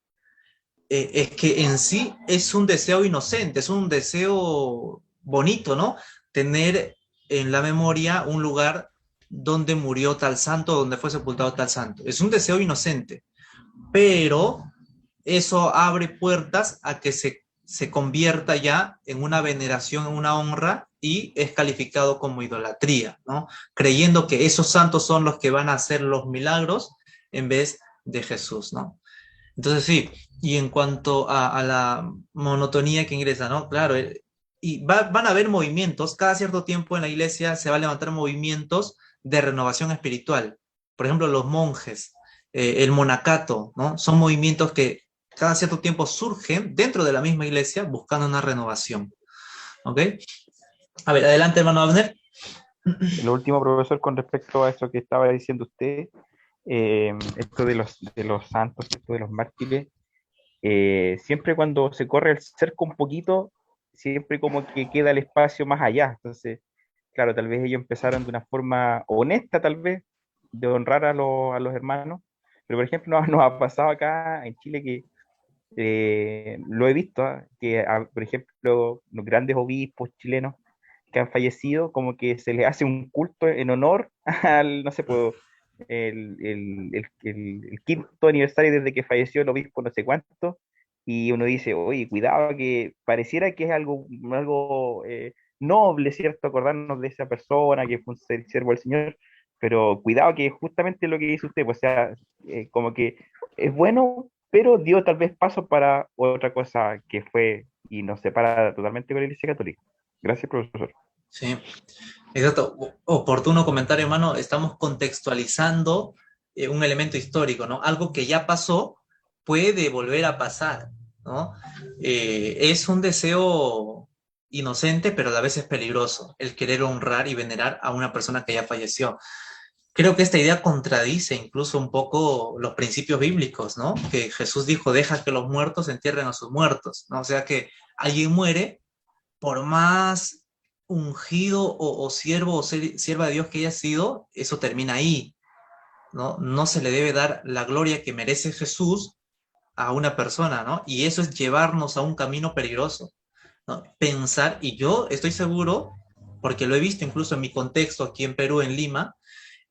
Es que en sí es un deseo inocente, es un deseo bonito, ¿no? Tener en la memoria un lugar donde murió tal santo, donde fue sepultado tal santo. Es un deseo inocente, pero eso abre puertas a que se convierta ya en una veneración, en una honra y es calificado como idolatría, ¿no? Creyendo que esos santos son los que van a hacer los milagros en vez de Jesús, ¿no? Entonces sí, y en cuanto a la monotonía que ingresa, ¿no? Claro, van a haber movimientos, cada cierto tiempo en la iglesia se va a levantar movimientos de renovación espiritual. Por ejemplo, los monjes. el monacato, ¿no? Son movimientos que cada cierto tiempo surgen dentro de la misma iglesia buscando una renovación. ¿Ok? A ver, adelante, hermano Abner. Lo último, profesor, con respecto a eso que estaba diciendo usted, esto de los santos, esto de los mártires, siempre cuando se corre el cerco un poquito, siempre como que queda el espacio más allá. Entonces, claro, tal vez ellos empezaron de una forma honesta, tal vez, de honrar a los hermanos. Pero, por ejemplo, nos ha pasado acá en Chile que lo he visto, que, por ejemplo, los grandes obispos chilenos que han fallecido, como que se les hace un culto en honor al, no sé, pues, el quinto aniversario desde que falleció el obispo, no sé cuánto, y uno dice, oye, cuidado, que pareciera que es algo noble, ¿cierto? Acordarnos de esa persona que fue un siervo del Señor, pero cuidado que es justamente lo que dice usted, pues, o sea, como que es bueno, pero dio tal vez paso para otra cosa que fue y nos separa totalmente con la Iglesia Católica. Gracias, profesor. Sí, exacto. Oportuno comentario, hermano. Estamos contextualizando un elemento histórico, ¿no? Algo que ya pasó puede volver a pasar, ¿no? Es un deseo inocente, pero a la vez es peligroso, el querer honrar y venerar a una persona que ya falleció. Creo que esta idea contradice incluso un poco los principios bíblicos, ¿no? Que Jesús dijo, deja que los muertos entierren a sus muertos, ¿no? O sea que alguien muere por más ungido o siervo o sierva de Dios que haya sido, eso termina ahí, ¿no? No se le debe dar la gloria que merece Jesús a una persona, ¿no? Y eso es llevarnos a un camino peligroso, ¿no? Pensar, y yo estoy seguro, porque lo he visto incluso en mi contexto aquí en Perú, en Lima,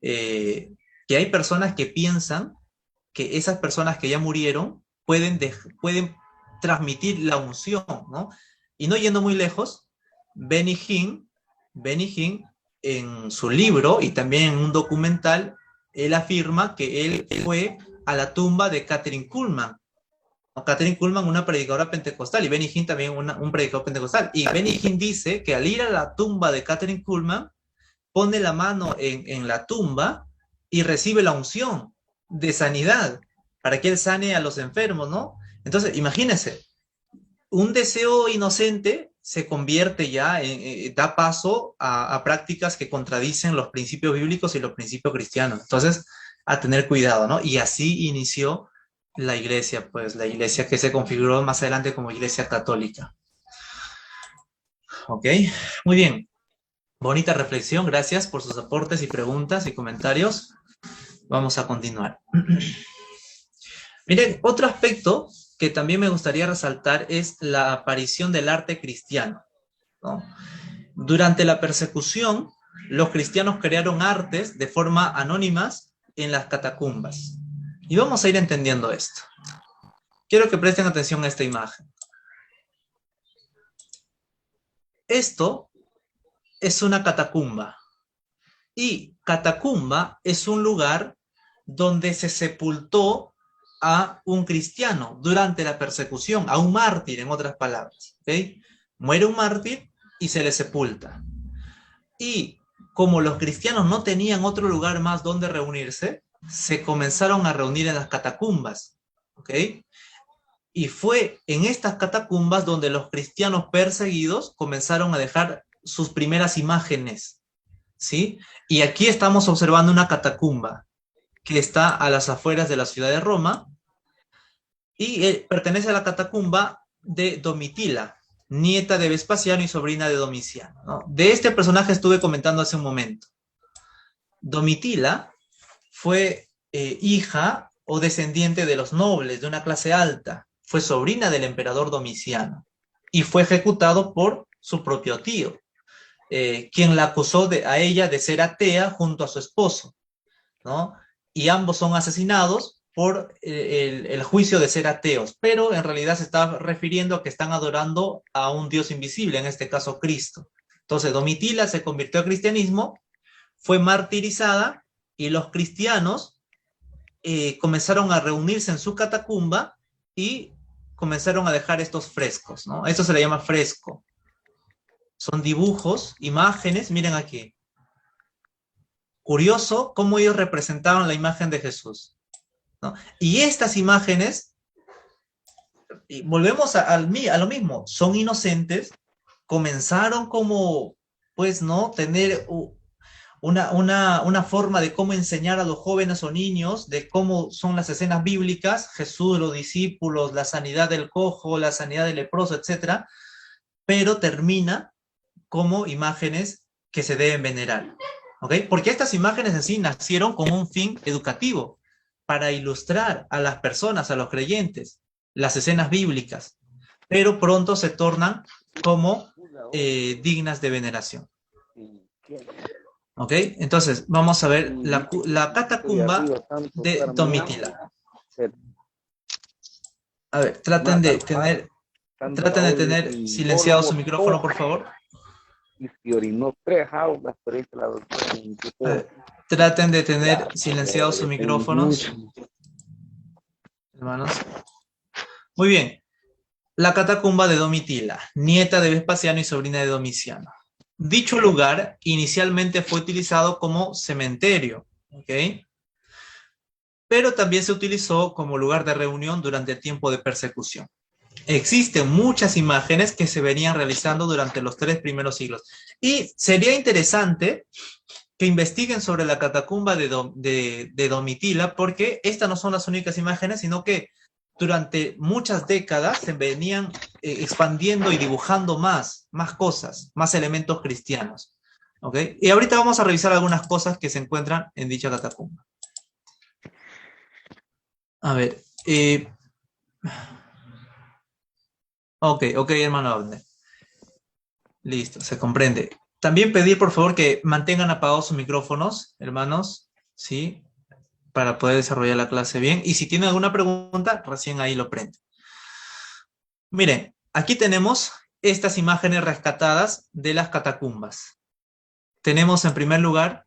eh, que hay personas que piensan que esas personas que ya murieron pueden transmitir la unción, ¿no? Y no yendo muy lejos, Benny Hinn, Benny Hinn, en su libro y también en un documental, él afirma que él fue a la tumba de Catherine Kuhlman. Catherine Kuhlman, una predicadora pentecostal, y Benny Hinn también un predicador pentecostal. Y Benny Hinn dice que al ir a la tumba de Catherine Kuhlman, pone la mano en la tumba y recibe la unción de sanidad para que él sane a los enfermos, ¿no? Entonces, imagínense, un deseo inocente se convierte ya, da paso a prácticas que contradicen los principios bíblicos y los principios cristianos. Entonces, a tener cuidado, ¿no? Y así inició la iglesia, pues la iglesia que se configuró más adelante como iglesia católica. ¿Ok? Muy bien. Bonita reflexión, gracias por sus aportes y preguntas y comentarios. Vamos a continuar. Miren, otro aspecto que también me gustaría resaltar es la aparición del arte cristiano, ¿no? Durante la persecución, los cristianos crearon artes de forma anónimas en las catacumbas. Y vamos a ir entendiendo esto. Quiero que presten atención a esta imagen. Esto es una catacumba. Y catacumba es un lugar donde se sepultó a un cristiano durante la persecución, a un mártir, en otras palabras. ¿Okay? Muere un mártir y se le sepulta. Y como los cristianos no tenían otro lugar más donde reunirse, se comenzaron a reunir en las catacumbas. ¿Okay? Y fue en estas catacumbas donde los cristianos perseguidos comenzaron a dejar sus primeras imágenes. ¿Sí? Y aquí estamos observando una catacumba que está a las afueras de la ciudad de Roma y pertenece a la catacumba de Domitila, nieta de Vespasiano y sobrina de Domiciano, ¿no? De este personaje estuve comentando hace un momento. Domitila fue hija o descendiente de los nobles, de una clase alta. Fue sobrina del emperador Domiciano y fue ejecutado por su propio tío, quien la acusó a ella de ser atea junto a su esposo, ¿no? Y ambos son asesinados por el juicio de ser ateos, pero en realidad se está refiriendo a que están adorando a un Dios invisible, en este caso Cristo. Entonces Domitila se convirtió al cristianismo, fue martirizada y los cristianos comenzaron a reunirse en su catacumba y comenzaron a dejar estos frescos, ¿no? Esto se le llama fresco. Son dibujos, imágenes, miren aquí. Curioso cómo ellos representaban la imagen de Jesús, ¿no? Y estas imágenes, y volvemos a lo mismo, son inocentes, comenzaron como, pues, ¿no? Tener una forma de cómo enseñar a los jóvenes o niños de cómo son las escenas bíblicas, Jesús, los discípulos, la sanidad del cojo, la sanidad del leproso, etcétera, pero termina como imágenes que se deben venerar, ¿ok? Porque estas imágenes en sí nacieron con un fin educativo, para ilustrar a las personas, a los creyentes, las escenas bíblicas, pero pronto se tornan como dignas de veneración. ¿Ok? Entonces, vamos a ver la catacumba de Domitila. A ver, traten de tener silenciado su micrófono, por favor. Traten de tener silenciados sus micrófonos, hermanos. Muy bien. La catacumba de Domitila, nieta de Vespasiano y sobrina de Domiciano. Dicho lugar inicialmente fue utilizado como cementerio, ¿ok? Pero también se utilizó como lugar de reunión durante el tiempo de persecución. Existen muchas imágenes que se venían realizando durante los 3 primeros siglos. Y sería interesante que investiguen sobre la catacumba de Domitila, porque estas no son las únicas imágenes, sino que durante muchas décadas se venían expandiendo y dibujando más cosas, más elementos cristianos. ¿Ok? Y ahorita vamos a revisar algunas cosas que se encuentran en dicha catacumba. A ver. Ok, hermano Abner. Listo, se comprende. También pedir, por favor, que mantengan apagados sus micrófonos, hermanos, ¿sí? Para poder desarrollar la clase bien. Y si tienen alguna pregunta, recién ahí lo prenden. Miren, aquí tenemos estas imágenes rescatadas de las catacumbas. Tenemos en primer lugar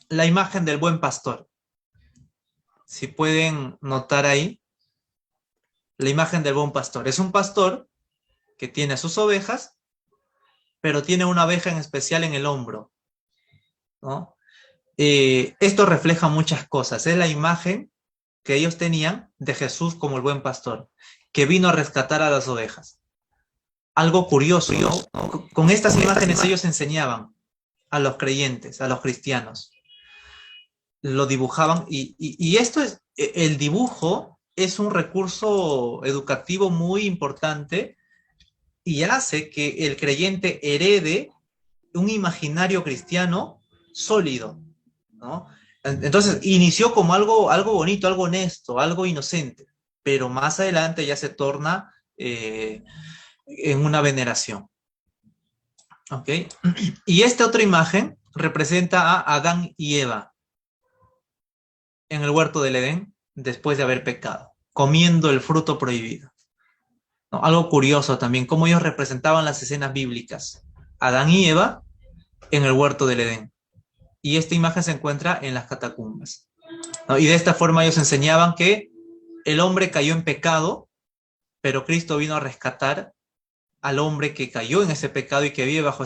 la imagen del buen pastor. Si pueden notar ahí, la imagen del buen pastor. Es un pastor que tiene sus ovejas, pero tiene una oveja en especial en el hombro, ¿no? Esto refleja muchas cosas. Es la imagen que ellos tenían de Jesús como el buen pastor, que vino a rescatar a las ovejas. Algo curioso, ¿no? Con estas imágenes ellos enseñaban a los creyentes, a los cristianos. Lo dibujaban y esto es, el dibujo es un recurso educativo muy importante y hace que el creyente herede un imaginario cristiano sólido, ¿no? Entonces, inició como algo bonito, algo honesto, algo inocente, pero más adelante ya se torna en una veneración. ¿Ok? Y esta otra imagen representa a Adán y Eva en el huerto del Edén, después de haber pecado, comiendo el fruto prohibido. ¿No? Algo curioso también, cómo ellos representaban las escenas bíblicas. Adán y Eva en el huerto del Edén. Y esta imagen se encuentra en las catacumbas, ¿no? Y de esta forma ellos enseñaban que el hombre cayó en pecado, pero Cristo vino a rescatar al hombre que cayó en ese pecado y que vive bajo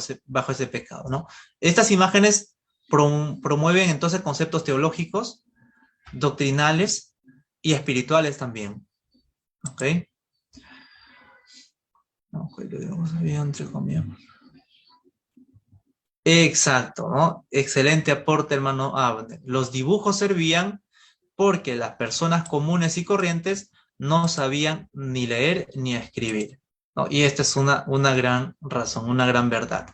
ese pecado, ¿no? Estas imágenes promueven entonces conceptos teológicos, doctrinales y espirituales también. ¿Ok? Exacto, ¿no? Excelente aporte, hermano Abner. Los dibujos servían porque las personas comunes y corrientes no sabían ni leer ni escribir, ¿no? Y esta es una gran razón, una gran verdad.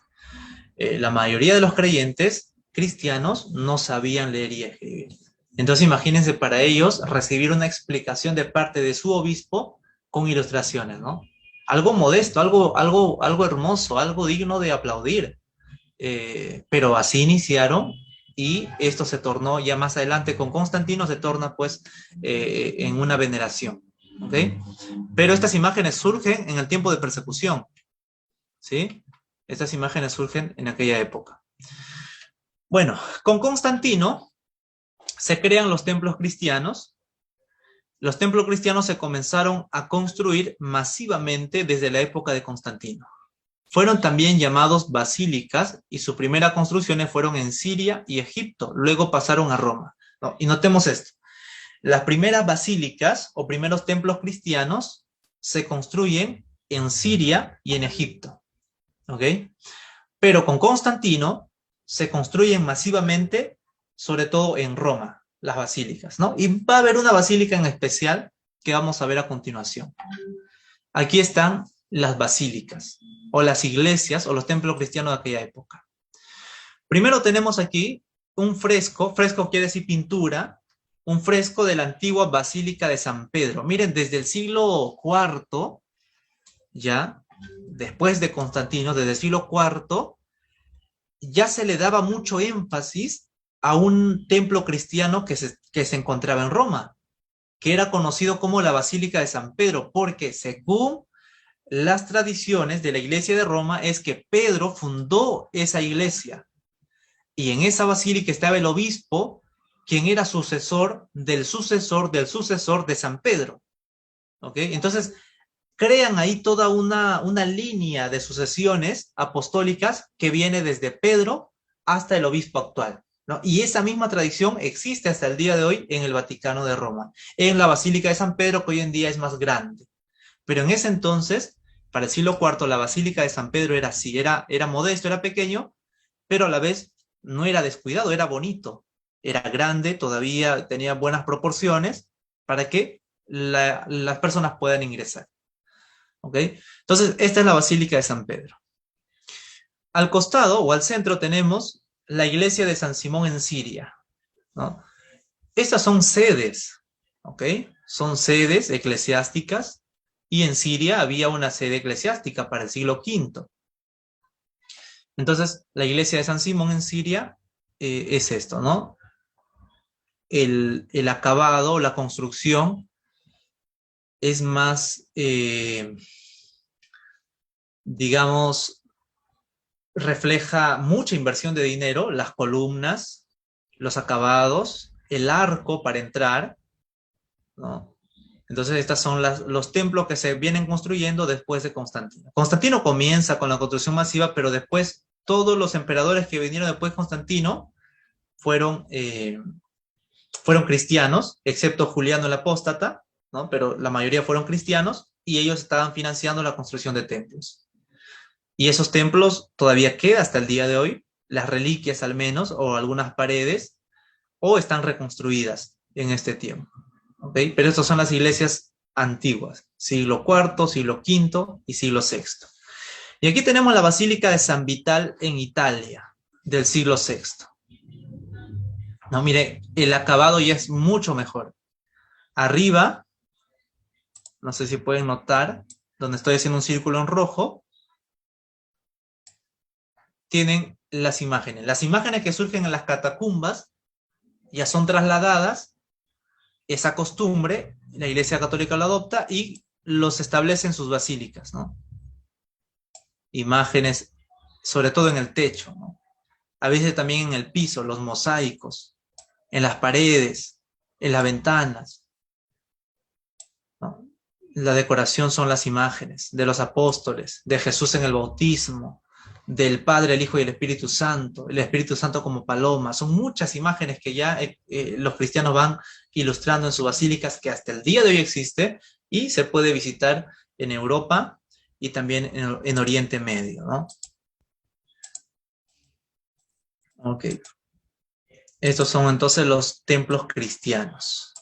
La mayoría de los creyentes cristianos no sabían leer y escribir. Entonces imagínense para ellos recibir una explicación de parte de su obispo con ilustraciones, ¿no? Algo modesto, algo hermoso, algo digno de aplaudir. Pero así iniciaron y esto se tornó ya más adelante con Constantino, se torna pues en una veneración, ¿ok? Pero estas imágenes surgen en el tiempo de persecución, ¿sí? Estas imágenes surgen en aquella época. Bueno, con Constantino se crean los templos cristianos. Los templos cristianos se comenzaron a construir masivamente desde la época de Constantino. Fueron también llamados basílicas y sus primeras construcciones fueron en Siria y Egipto, luego pasaron a Roma. ¿No? Y notemos esto. Las primeras basílicas o primeros templos cristianos se construyen en Siria y en Egipto, ¿ok? Pero con Constantino se construyen masivamente, sobre todo en Roma, las basílicas, ¿no? Y va a haber una basílica en especial que vamos a ver a continuación. Aquí están las basílicas, o las iglesias, o los templos cristianos de aquella época. Primero tenemos aquí un fresco quiere decir pintura, un fresco de la antigua Basílica de San Pedro. Miren, desde el siglo IV, ya, después de Constantino, desde el siglo IV, ya se le daba mucho énfasis a un templo cristiano que se encontraba en Roma, que era conocido como la Basílica de San Pedro, porque según las tradiciones de la iglesia de Roma es que Pedro fundó esa iglesia, y en esa basílica estaba el obispo, quien era sucesor del sucesor del sucesor de San Pedro. ¿Ok? Entonces, crean ahí toda una línea de sucesiones apostólicas que viene desde Pedro hasta el obispo actual, ¿no? Y esa misma tradición existe hasta el día de hoy en el Vaticano de Roma, en la Basílica de San Pedro, que hoy en día es más grande. Pero en ese entonces, para el siglo IV, la Basílica de San Pedro era así, era modesto, era pequeño, pero a la vez no era descuidado, era bonito, era grande, todavía tenía buenas proporciones para que las personas puedan ingresar. ¿Ok? Entonces, esta es la Basílica de San Pedro. Al costado o al centro tenemos la iglesia de San Simón en Siria, ¿no? Estas son sedes, ¿ok? Son sedes eclesiásticas, y en Siria había una sede eclesiástica para el siglo V. Entonces, la iglesia de San Simón en Siria es esto, ¿no? El acabado, la construcción es más, digamos, refleja mucha inversión de dinero, las columnas, los acabados, el arco para entrar, ¿no? Entonces, estos son los templos que se vienen construyendo después de Constantino. Constantino comienza con la construcción masiva, pero después todos los emperadores que vinieron después de Constantino fueron cristianos, excepto Juliano el Apóstata, ¿no? Pero la mayoría fueron cristianos, y ellos estaban financiando la construcción de templos. Y esos templos todavía quedan hasta el día de hoy, las reliquias al menos, o algunas paredes, o están reconstruidas en este tiempo. ¿Okay? Pero estas son las iglesias antiguas, siglo IV, siglo V y siglo VI. Y aquí tenemos la Basílica de San Vital en Italia, del siglo VI. No, mire, el acabado ya es mucho mejor. Arriba, no sé si pueden notar, donde estoy haciendo un círculo en rojo, tienen las imágenes. Las imágenes que surgen en las catacumbas ya son trasladadas. Esa costumbre, la Iglesia Católica lo adopta y los establece en sus basílicas, ¿no? Imágenes, sobre todo en el techo, ¿no? A veces también en el piso, los mosaicos, en las paredes, en las ventanas, ¿no? La decoración son las imágenes de los apóstoles, de Jesús en el bautismo, del Padre, el Hijo y el Espíritu Santo como paloma. Son muchas imágenes que ya los cristianos van ilustrando en sus basílicas, que hasta el día de hoy existe y se puede visitar en Europa y también en Oriente Medio, ¿no? Ok. Estos son entonces los templos cristianos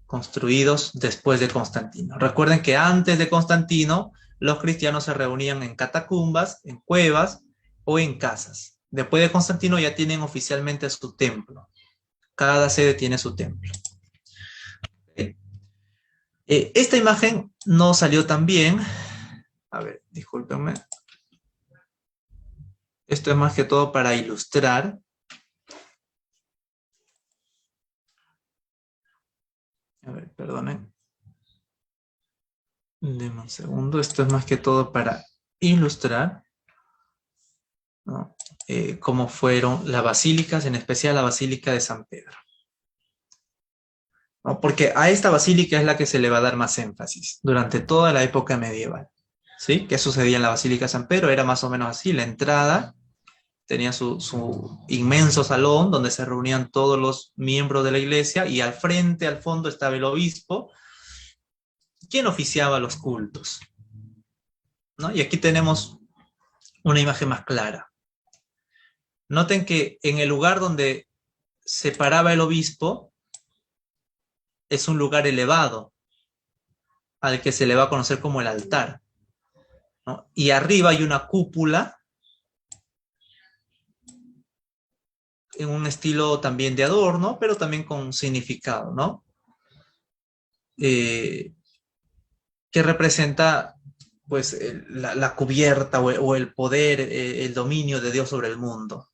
construidos después de Constantino. Recuerden que antes de Constantino los cristianos se reunían en catacumbas, en cuevas o en casas. Después de Constantino ya tienen oficialmente su templo. Cada sede tiene su templo. Esta imagen no salió tan bien. A ver, discúlpenme. Esto es más que todo para ilustrar. A ver, perdonen. Denme un segundo. Esto es más que todo para ilustrar, ¿no? Cómo fueron las basílicas, en especial la Basílica de San Pedro, ¿no? Porque a esta basílica es la que se le va a dar más énfasis durante toda la época medieval, ¿sí? ¿Qué sucedía en la Basílica de San Pedro? Era más o menos así: la entrada, tenía su inmenso salón donde se reunían todos los miembros de la iglesia y al frente, al fondo, estaba el obispo, quien oficiaba los cultos, ¿no? Y aquí tenemos una imagen más clara. Noten que en el lugar donde se paraba el obispo es un lugar elevado, al que se le va a conocer como el altar, ¿no? Y arriba hay una cúpula en un estilo también de adorno, pero también con significado, ¿no? Que representa pues la cubierta o el poder, el dominio de Dios sobre el mundo.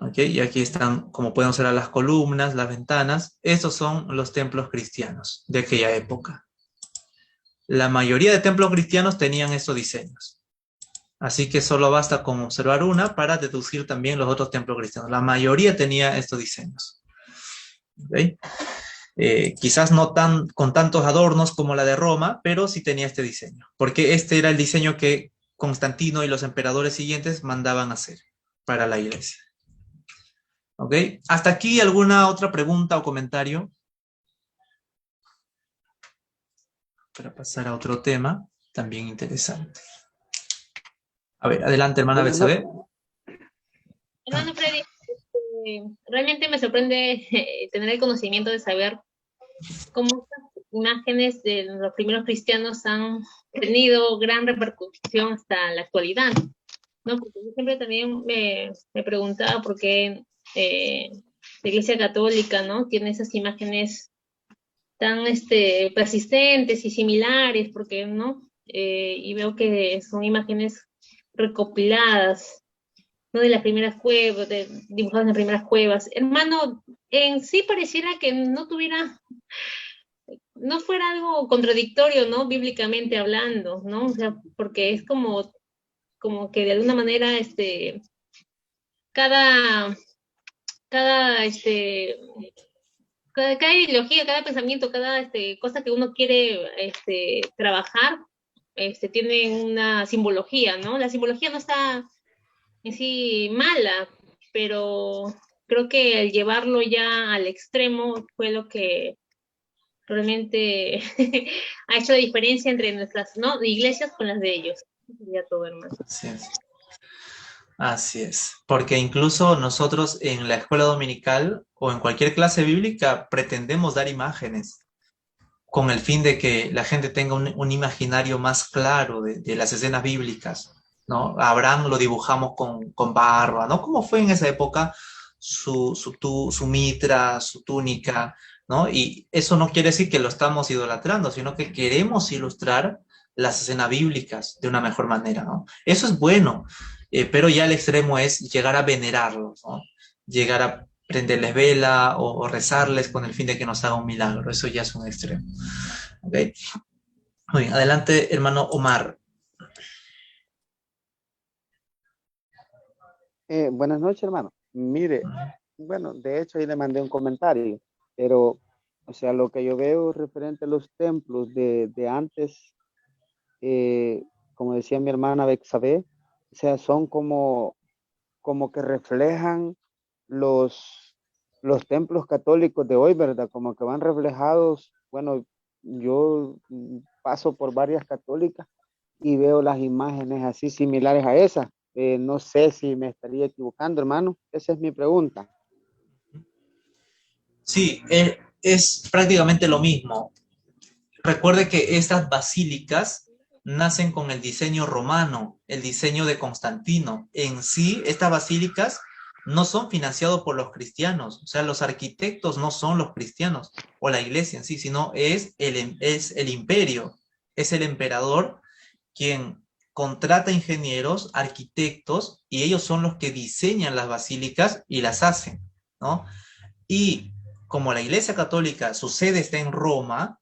¿Okay? Y aquí están, como pueden observar, las columnas, las ventanas. Estos son los templos cristianos de aquella época. La mayoría de templos cristianos tenían estos diseños. Así que solo basta con observar una para deducir también los otros templos cristianos. La mayoría tenía estos diseños. ¿Okay? Quizás no con tantos adornos como la de Roma, pero sí tenía este diseño. Porque este era el diseño que Constantino y los emperadores siguientes mandaban hacer para la iglesia. ¿Ok? ¿Hasta aquí alguna otra pregunta o comentario? Para pasar a otro tema, también interesante. A ver, adelante, hermana Betsabe. Hermano Freddy, realmente me sorprende tener el conocimiento de saber cómo estas imágenes de los primeros cristianos han tenido gran repercusión hasta la actualidad, ¿no? Porque yo siempre también me preguntaba por qué la Iglesia Católica, ¿no? Tiene esas imágenes tan persistentes y similares, porque, ¿no? Y veo que son imágenes recopiladas, ¿no? De las primeras cuevas, dibujadas en las primeras cuevas. Hermano, en sí pareciera que no fuera algo contradictorio, ¿no? Bíblicamente hablando, ¿no? O sea, porque es como que de alguna manera, cada, cada, cada ideología, cada pensamiento, cada cosa que uno quiere trabajar, tiene una simbología, ¿no? La simbología no está en sí mala, pero creo que el llevarlo ya al extremo fue lo que realmente ha hecho la diferencia entre nuestras, ¿no?, iglesias con las de ellos. Sería todo, hermano. Así es. Así es. Porque incluso nosotros en la escuela dominical o en cualquier clase bíblica pretendemos dar imágenes con el fin de que la gente tenga un imaginario más claro de las escenas bíblicas, ¿no? A Abraham lo dibujamos con barba, ¿no? ¿Cómo fue en esa época su mitra, su túnica, ¿no? Y eso no quiere decir que lo estamos idolatrando, sino que queremos ilustrar las escenas bíblicas de una mejor manera, ¿no? Eso es bueno, pero ya el extremo es llegar a venerarlos, ¿no? Llegar a prenderles vela o rezarles con el fin de que nos haga un milagro. Eso ya es un extremo. ¿Okay? Muy bien, adelante, hermano Omar. Buenas noches, hermano. Mire, bueno, de hecho ahí le mandé un comentario, pero, o sea, lo que yo veo referente a los templos de antes, como decía mi hermana Bexabé, o sea, son como que reflejan los templos católicos de hoy, ¿verdad? Como que van reflejados. Bueno, yo paso por varias católicas y veo las imágenes así similares a esas. No sé si me estaría equivocando, hermano. Esa es mi pregunta. Sí, es prácticamente lo mismo. Recuerde que estas basílicas nacen con el diseño romano, el diseño de Constantino. En sí, estas basílicas no son financiadas por los cristianos, o sea, los arquitectos no son los cristianos o la iglesia en sí, sino es el imperio, es el emperador quien contrata ingenieros, arquitectos, y ellos son los que diseñan las basílicas y las hacen, ¿no? Y como la Iglesia Católica, su sede está en Roma,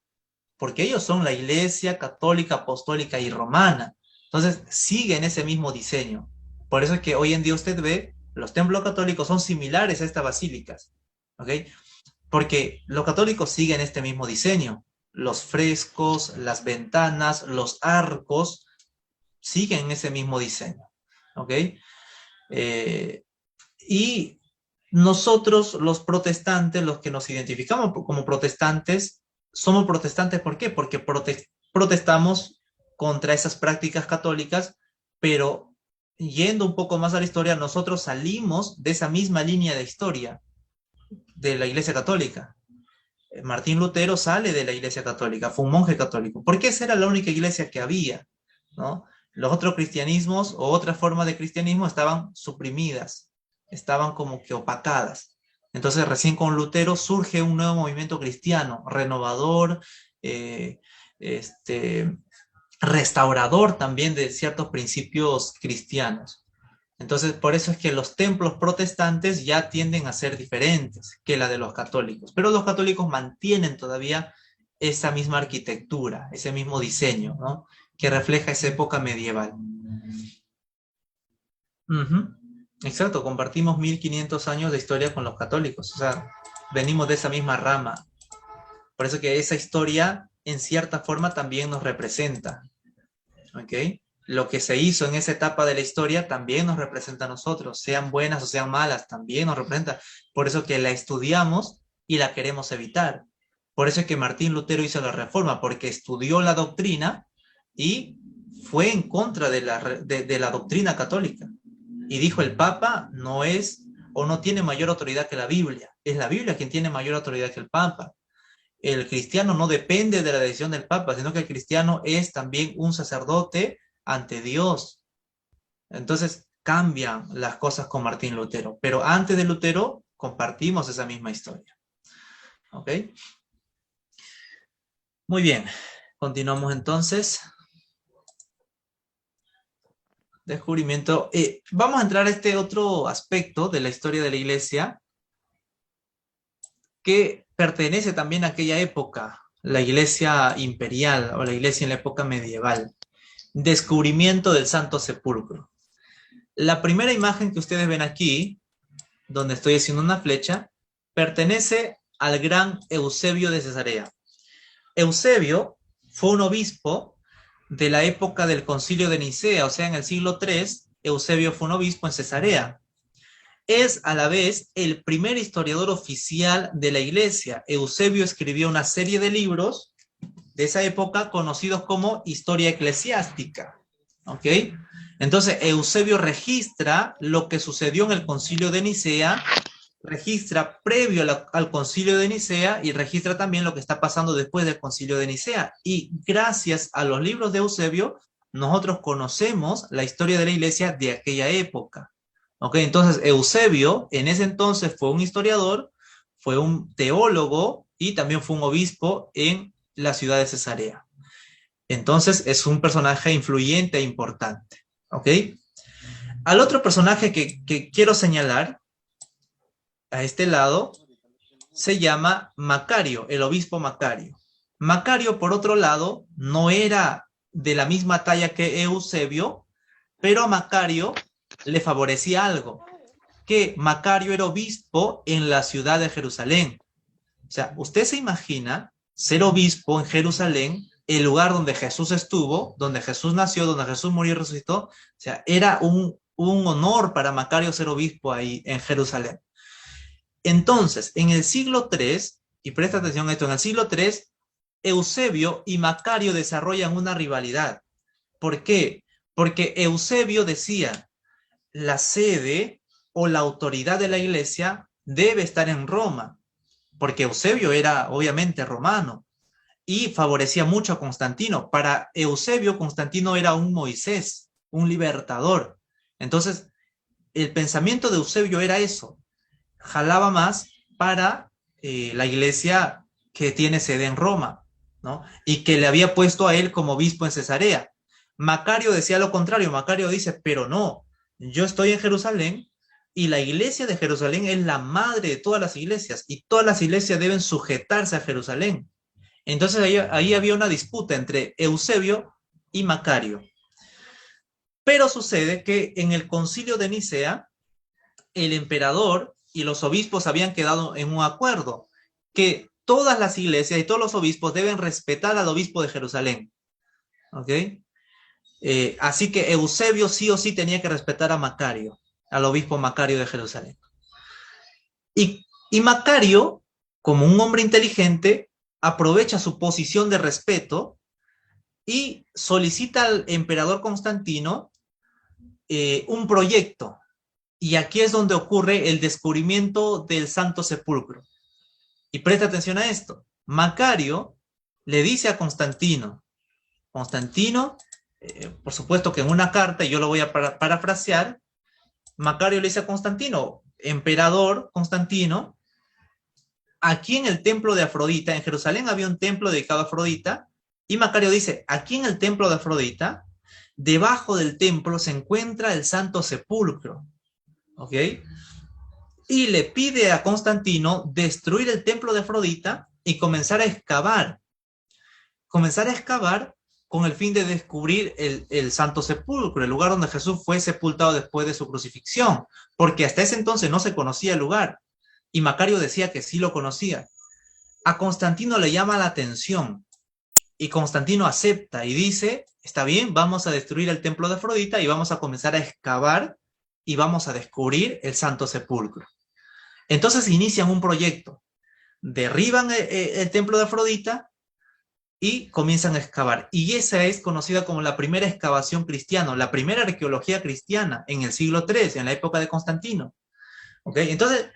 porque ellos son la Iglesia Católica, Apostólica y Romana. Entonces, siguen ese mismo diseño. Por eso es que hoy en día usted ve, los templos católicos son similares a estas basílicas, ¿ok? Porque los católicos siguen este mismo diseño. Los frescos, las ventanas, los arcos, siguen ese mismo diseño, ¿ok? Y nosotros, los protestantes, los que nos identificamos como protestantes, somos protestantes, ¿por qué? Porque protestamos contra esas prácticas católicas, pero yendo un poco más a la historia, nosotros salimos de esa misma línea de historia de la Iglesia Católica. Martín Lutero sale de la Iglesia Católica, fue un monje católico, porque esa era la única iglesia que había, ¿no? Los otros cristianismos o otras formas de cristianismo estaban suprimidas, estaban como que opacadas. Entonces recién con Lutero surge un nuevo movimiento cristiano, renovador, eh, restaurador también de ciertos principios cristianos. Entonces, por eso es que los templos protestantes ya tienden a ser diferentes que la de los católicos, pero los católicos mantienen todavía esa misma arquitectura, ese mismo diseño, ¿no? Que refleja esa época medieval. Exacto, compartimos 1500 años de historia con los católicos, o sea, venimos de esa misma rama. Por eso que esa historia, en cierta forma, también nos representa, ¿ok? Lo que se hizo en esa etapa de la historia también nos representa a nosotros, sean buenas o sean malas, también nos representa. Por eso que la estudiamos y la queremos evitar. Por eso es que Martín Lutero hizo la reforma, porque estudió la doctrina y fue en contra de la doctrina católica. Y dijo, el Papa no es o no tiene mayor autoridad que la Biblia. Es la Biblia quien tiene mayor autoridad que el Papa. El cristiano no depende de la decisión del Papa, sino que el cristiano es también un sacerdote ante Dios. Entonces cambian las cosas con Martín Lutero, pero antes de Lutero compartimos esa misma historia. ¿Ok? Muy bien, continuamos entonces. Descubrimiento. Vamos a entrar a este otro aspecto de la historia de la iglesia que pertenece también a aquella época, la iglesia imperial o la iglesia en la época medieval. Descubrimiento del Santo Sepulcro. La primera imagen que ustedes ven aquí, donde estoy haciendo una flecha, pertenece al gran Eusebio de Cesarea. Eusebio fue un obispo de la época del Concilio de Nicea, o sea, en el siglo III, Eusebio fue un obispo en Cesarea. Es a la vez el primer historiador oficial de la iglesia. Eusebio escribió una serie de libros de esa época conocidos como Historia Eclesiástica. ¿Ok? Entonces, Eusebio registra lo que sucedió en el Concilio de Nicea, registra previo al Concilio de Nicea y registra también lo que está pasando después del Concilio de Nicea. Y gracias a los libros de Eusebio, nosotros conocemos la historia de la iglesia de aquella época. ¿Ok? Entonces, Eusebio en ese entonces fue un historiador, fue un teólogo y también fue un obispo en la ciudad de Cesarea. Entonces, es un personaje influyente e importante. ¿Ok? Al otro personaje que quiero señalar, a este lado, se llama Macario, el obispo Macario. Macario, por otro lado, no era de la misma talla que Eusebio, pero a Macario le favorecía algo, que Macario era obispo en la ciudad de Jerusalén. O sea, usted se imagina ser obispo en Jerusalén, el lugar donde Jesús estuvo, donde Jesús nació, donde Jesús murió y resucitó. O sea, era un honor para Macario ser obispo ahí en Jerusalén. Entonces, en el siglo III, y presta atención a esto, en el siglo III, Eusebio y Macario desarrollan una rivalidad. ¿Por qué? Porque Eusebio decía, la sede o la autoridad de la iglesia debe estar en Roma, porque Eusebio era obviamente romano y favorecía mucho a Constantino. Para Eusebio, Constantino era un Moisés, un libertador. Entonces, el pensamiento de Eusebio era eso, jalaba más para la iglesia que tiene sede en Roma, ¿no? Y que le había puesto a él como obispo en Cesarea. Macario decía lo contrario. Macario dice, pero no, yo estoy en Jerusalén y la iglesia de Jerusalén es la madre de todas las iglesias y todas las iglesias deben sujetarse a Jerusalén. Entonces ahí había una disputa entre Eusebio y Macario. Pero sucede que en el Concilio de Nicea, el emperador y los obispos habían quedado en un acuerdo, que todas las iglesias y todos los obispos deben respetar al obispo de Jerusalén. ¿Ok? Así que Eusebio sí o sí tenía que respetar a Macario. al obispo Macario de Jerusalén. Y Macario, como un hombre inteligente, aprovecha su posición de respeto y solicita al emperador Constantino un proyecto. Y aquí es donde ocurre el descubrimiento del Santo Sepulcro. Y presta atención a esto. Macario le dice a Constantino, por supuesto que en una carta, y yo lo voy a parafrasear, Macario le dice a Constantino, emperador Constantino, aquí en el templo de Afrodita, en Jerusalén había un templo dedicado a Afrodita, y Macario dice, aquí en el templo de Afrodita, debajo del templo se encuentra el Santo Sepulcro, ¿ok? Y le pide a Constantino destruir el templo de Afrodita y comenzar a excavar con el fin de descubrir el Santo Sepulcro, el lugar donde Jesús fue sepultado después de su crucifixión, porque hasta ese entonces no se conocía el lugar, y Macario decía que sí lo conocía. A Constantino le llama la atención, y Constantino acepta y dice, está bien, vamos a destruir el templo de Afrodita y vamos a comenzar a excavar y vamos a descubrir el Santo Sepulcro. Entonces inician un proyecto, derriban el templo de Afrodita y comienzan a excavar. Y esa es conocida como la primera excavación cristiana, la primera arqueología cristiana en el siglo III, en la época de Constantino. ¿Okay? Entonces,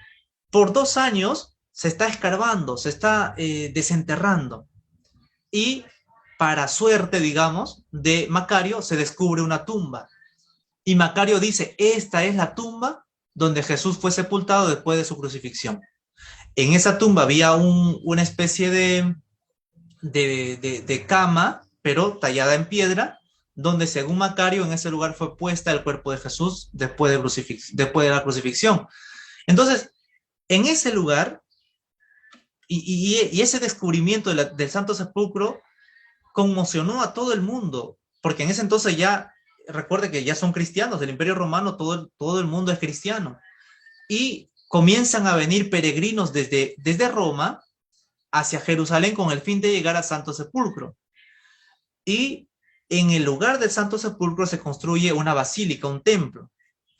por 2 años se está escarbando, se está desenterrando. Y para suerte, digamos, de Macario, se descubre una tumba. Y Macario dice, esta es la tumba donde Jesús fue sepultado después de su crucifixión. En esa tumba había una especie de cama, pero tallada en piedra, donde según Macario en ese lugar fue puesta el cuerpo de Jesús después de la crucifixión. Entonces, en ese lugar, y ese descubrimiento del Santo Sepulcro conmocionó a todo el mundo, porque en ese entonces ya, recuerde que ya son cristianos, del Imperio Romano todo el mundo es cristiano, y comienzan a venir peregrinos desde Roma hacia Jerusalén con el fin de llegar al Santo Sepulcro. Y en el lugar del Santo Sepulcro se construye una basílica, un templo,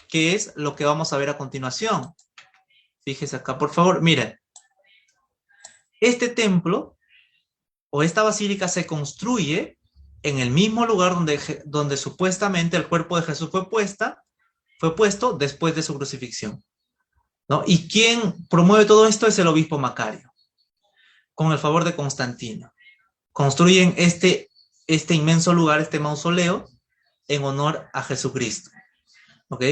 que es lo que vamos a ver a continuación. Fíjese acá, por favor, miren. Este templo o esta basílica se construye en el mismo lugar donde supuestamente el cuerpo de Jesús fue puesto después de su crucifixión, ¿no? Y quien promueve todo esto es el obispo Macario, con el favor de Constantino. Construyen este inmenso lugar, este mausoleo, en honor a Jesucristo. ¿Ok?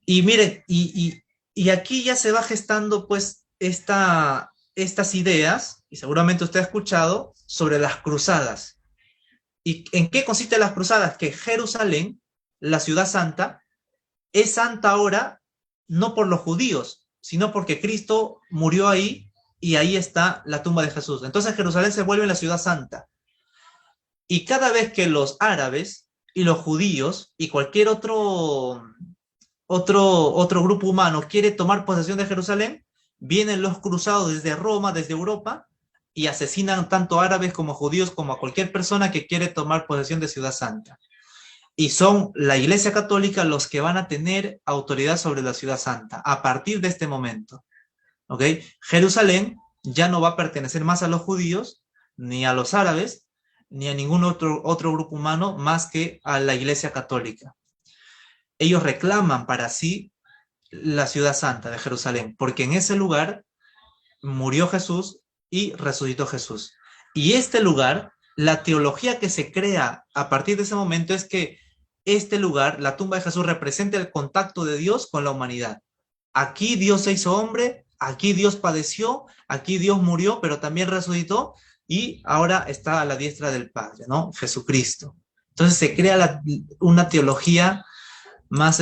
Y miren, y aquí ya se va gestando pues estas ideas, y seguramente usted ha escuchado, sobre las cruzadas. ¿Y en qué consisten las cruzadas? Que Jerusalén, la ciudad santa, es santa ahora no por los judíos, sino porque Cristo murió ahí y ahí está la tumba de Jesús. Entonces Jerusalén se vuelve la ciudad santa. Y cada vez que los árabes y los judíos y cualquier otro grupo humano quiere tomar posesión de Jerusalén, vienen los cruzados desde Roma, desde Europa, y asesinan tanto árabes como judíos como a cualquier persona que quiere tomar posesión de Ciudad Santa. Y son la Iglesia Católica los que van a tener autoridad sobre la Ciudad Santa a partir de este momento. ¿Ok? Jerusalén ya no va a pertenecer más a los judíos, ni a los árabes, ni a ningún otro grupo humano más que a la Iglesia Católica. Ellos reclaman para sí la Ciudad Santa de Jerusalén, porque en ese lugar murió Jesús y resucitó Jesús. Y este lugar, la teología que se crea a partir de ese momento es que este lugar, la tumba de Jesús, representa el contacto de Dios con la humanidad. Aquí Dios se hizo hombre, aquí Dios padeció, aquí Dios murió, pero también resucitó y ahora está a la diestra del Padre, ¿no? Jesucristo. Entonces se crea una teología más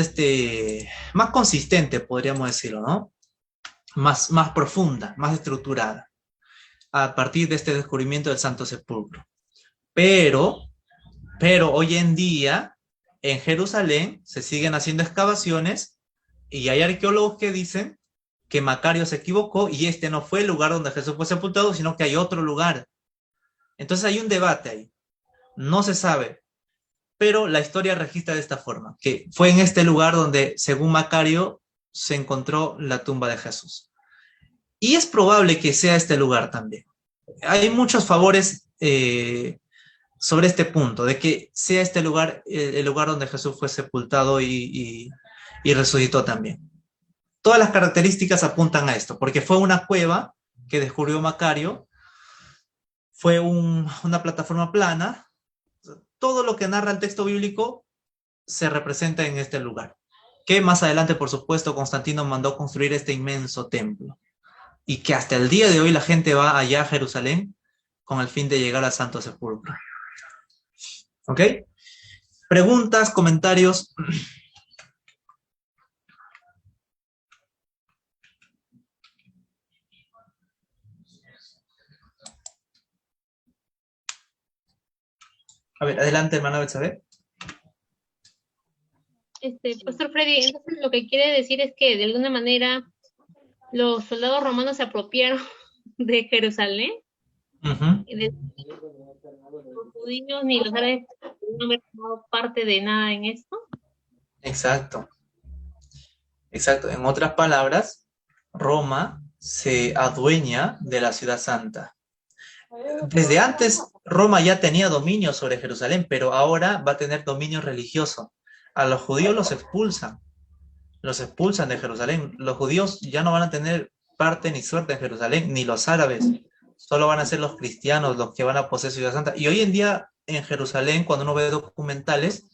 consistente, podríamos decirlo, ¿no? Más profunda, más estructurada, a partir de este descubrimiento del Santo Sepulcro. Pero hoy en día, en Jerusalén, se siguen haciendo excavaciones y hay arqueólogos que dicen que Macario se equivocó y este no fue el lugar donde Jesús fue sepultado, sino que hay otro lugar. Entonces hay un debate ahí. No se sabe. pero la historia registra de esta forma, que fue en este lugar donde, según Macario, se encontró la tumba de Jesús. Y es probable que sea este lugar también. Hay muchos favores sobre este punto, de que sea este lugar el lugar donde Jesús fue sepultado y resucitó también. Todas las características apuntan a esto, porque fue una cueva que descubrió Macario, fue una plataforma plana. Todo lo que narra el texto bíblico se representa en este lugar, que más adelante, por supuesto, Constantino mandó construir este inmenso templo, y que hasta el día de hoy la gente va allá a Jerusalén con el fin de llegar al Santo Sepulcro. ¿Ok? Preguntas, comentarios. A ver, adelante, hermana Betsabe. Pastor Freddy, entonces lo que quiere decir es que de alguna manera los soldados romanos se apropiaron de Jerusalén, y los judíos ni los árabes no haber tomado parte de nada en esto. Exacto. Exacto. En otras palabras, Roma se adueña de la ciudad santa. Desde antes, Roma ya tenía dominio sobre Jerusalén, pero ahora va a tener dominio religioso. A los judíos los expulsan de Jerusalén. Los judíos ya no van a tener parte ni suerte en Jerusalén, ni los árabes. Solo van a ser los cristianos los que van a poseer Ciudad Santa. Y hoy en día en Jerusalén, cuando uno ve documentales,